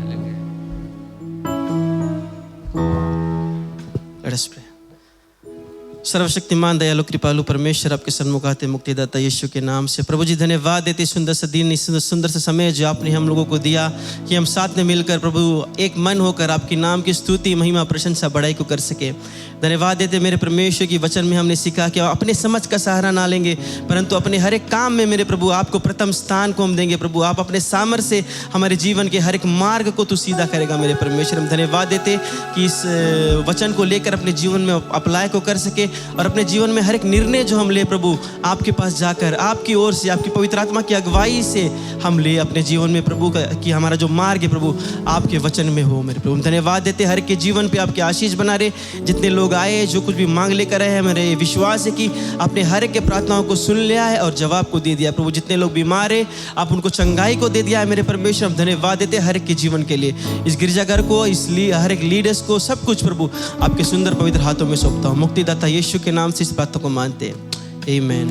Let us pray. सर्वशक्तिमान दयालु कृपालु परमेश्वर, आपके सन्मुख आते मुक्तिदाता यीशु के नाम से प्रभु जी धन्यवाद देते सुंदर सा दिन, सुंदर सा समय जो आपने हम लोगों को दिया कि हम साथ में मिलकर प्रभु एक मन होकर आपके नाम की स्तुति, महिमा, प्रशंसा, बड़ाई को कर सके। धन्यवाद देते मेरे परमेश्वर की वचन में हमने सीखा कि अपने समझ का सहारा ना लेंगे, परंतु अपने हर एक काम में मेरे प्रभु आपको प्रथम स्थान को हम देंगे। प्रभु आप अपने सामर्थ्य से हमारे जीवन के हर एक मार्ग को तू सीधा करेगा मेरे परमेश्वर। हम धन्यवाद देते कि इस वचन को लेकर अपने जीवन में अप्लाई को कर सके और अपने जीवन में हर एक निर्णय जो हम ले प्रभु आपके पास जाकर आपकी ओर से, आपकी पवित्र आत्मा की अगुवाई से हम ले अपने जीवन में प्रभु कि हमारा जो मार्ग है प्रभु आपके वचन में हो मेरे प्रभु। हम धन्यवाद देते हर एक के जीवन पे आपके आशीष बना रहे। जितने लोग आए, जो कुछ भी मांग लेकर आए हैं, मेरे विश्वास है कि आपने हर एक के प्रार्थनाओं को सुन लिया है और जवाब को दे दिया प्रभु। जितने लोग बीमार है आप उनको चंगाई को दे दिया है मेरे परमेश्वर। हम धन्यवाद देते हर एक के जीवन के लिए, इस गिरजाघर को, इसलिए हर एक लीडर्स को, सब कुछ प्रभु आपके सुंदर पवित्र हाथों में सौंपता हूँ। मुक्तिदाता यीशु यीशु के नाम से इस बातों को मानते हैं, आमीन।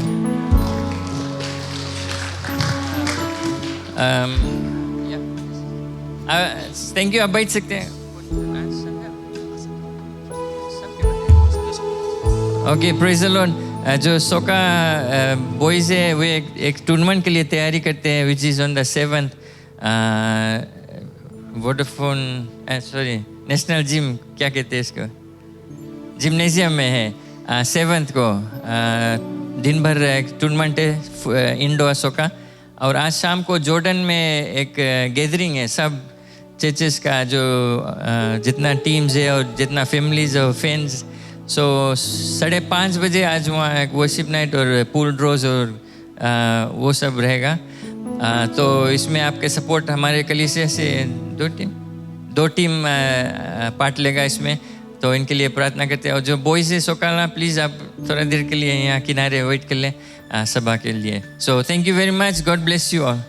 थैंक यू, आप बैठ सकते हैं। Okay, praise the Lord. जो सोका बॉयज़ है वे एक टूर्नामेंट के लिए तैयारी करते हैं which is on the 7th Vodafone sorry national gym, क्या कहते हैं इसको, जिम्नेशियम में है 7th को। दिन भर एक टूर्नामेंट है इंडोर सोका। और आज शाम को जॉर्डन में एक गैदरिंग है, सब चर्चेस का जो जितना टीम्स है और जितना फैमिलीज और फैंस। सो 5:30 बजे आज वहाँ एक वर्शिप नाइट और पूल ड्रॉज और वो सब रहेगा। तो इसमें आपके सपोर्ट हमारे कलीसिया से दो टीम पार्ट लेगा इसमें, तो इनके लिए प्रार्थना करते हैं। और जो बॉयज़ है सोकाला, प्लीज़ आप थोड़ा देर के लिए यहाँ किनारे वेट कर लें सभा के लिए। So thank you very much, God bless you all.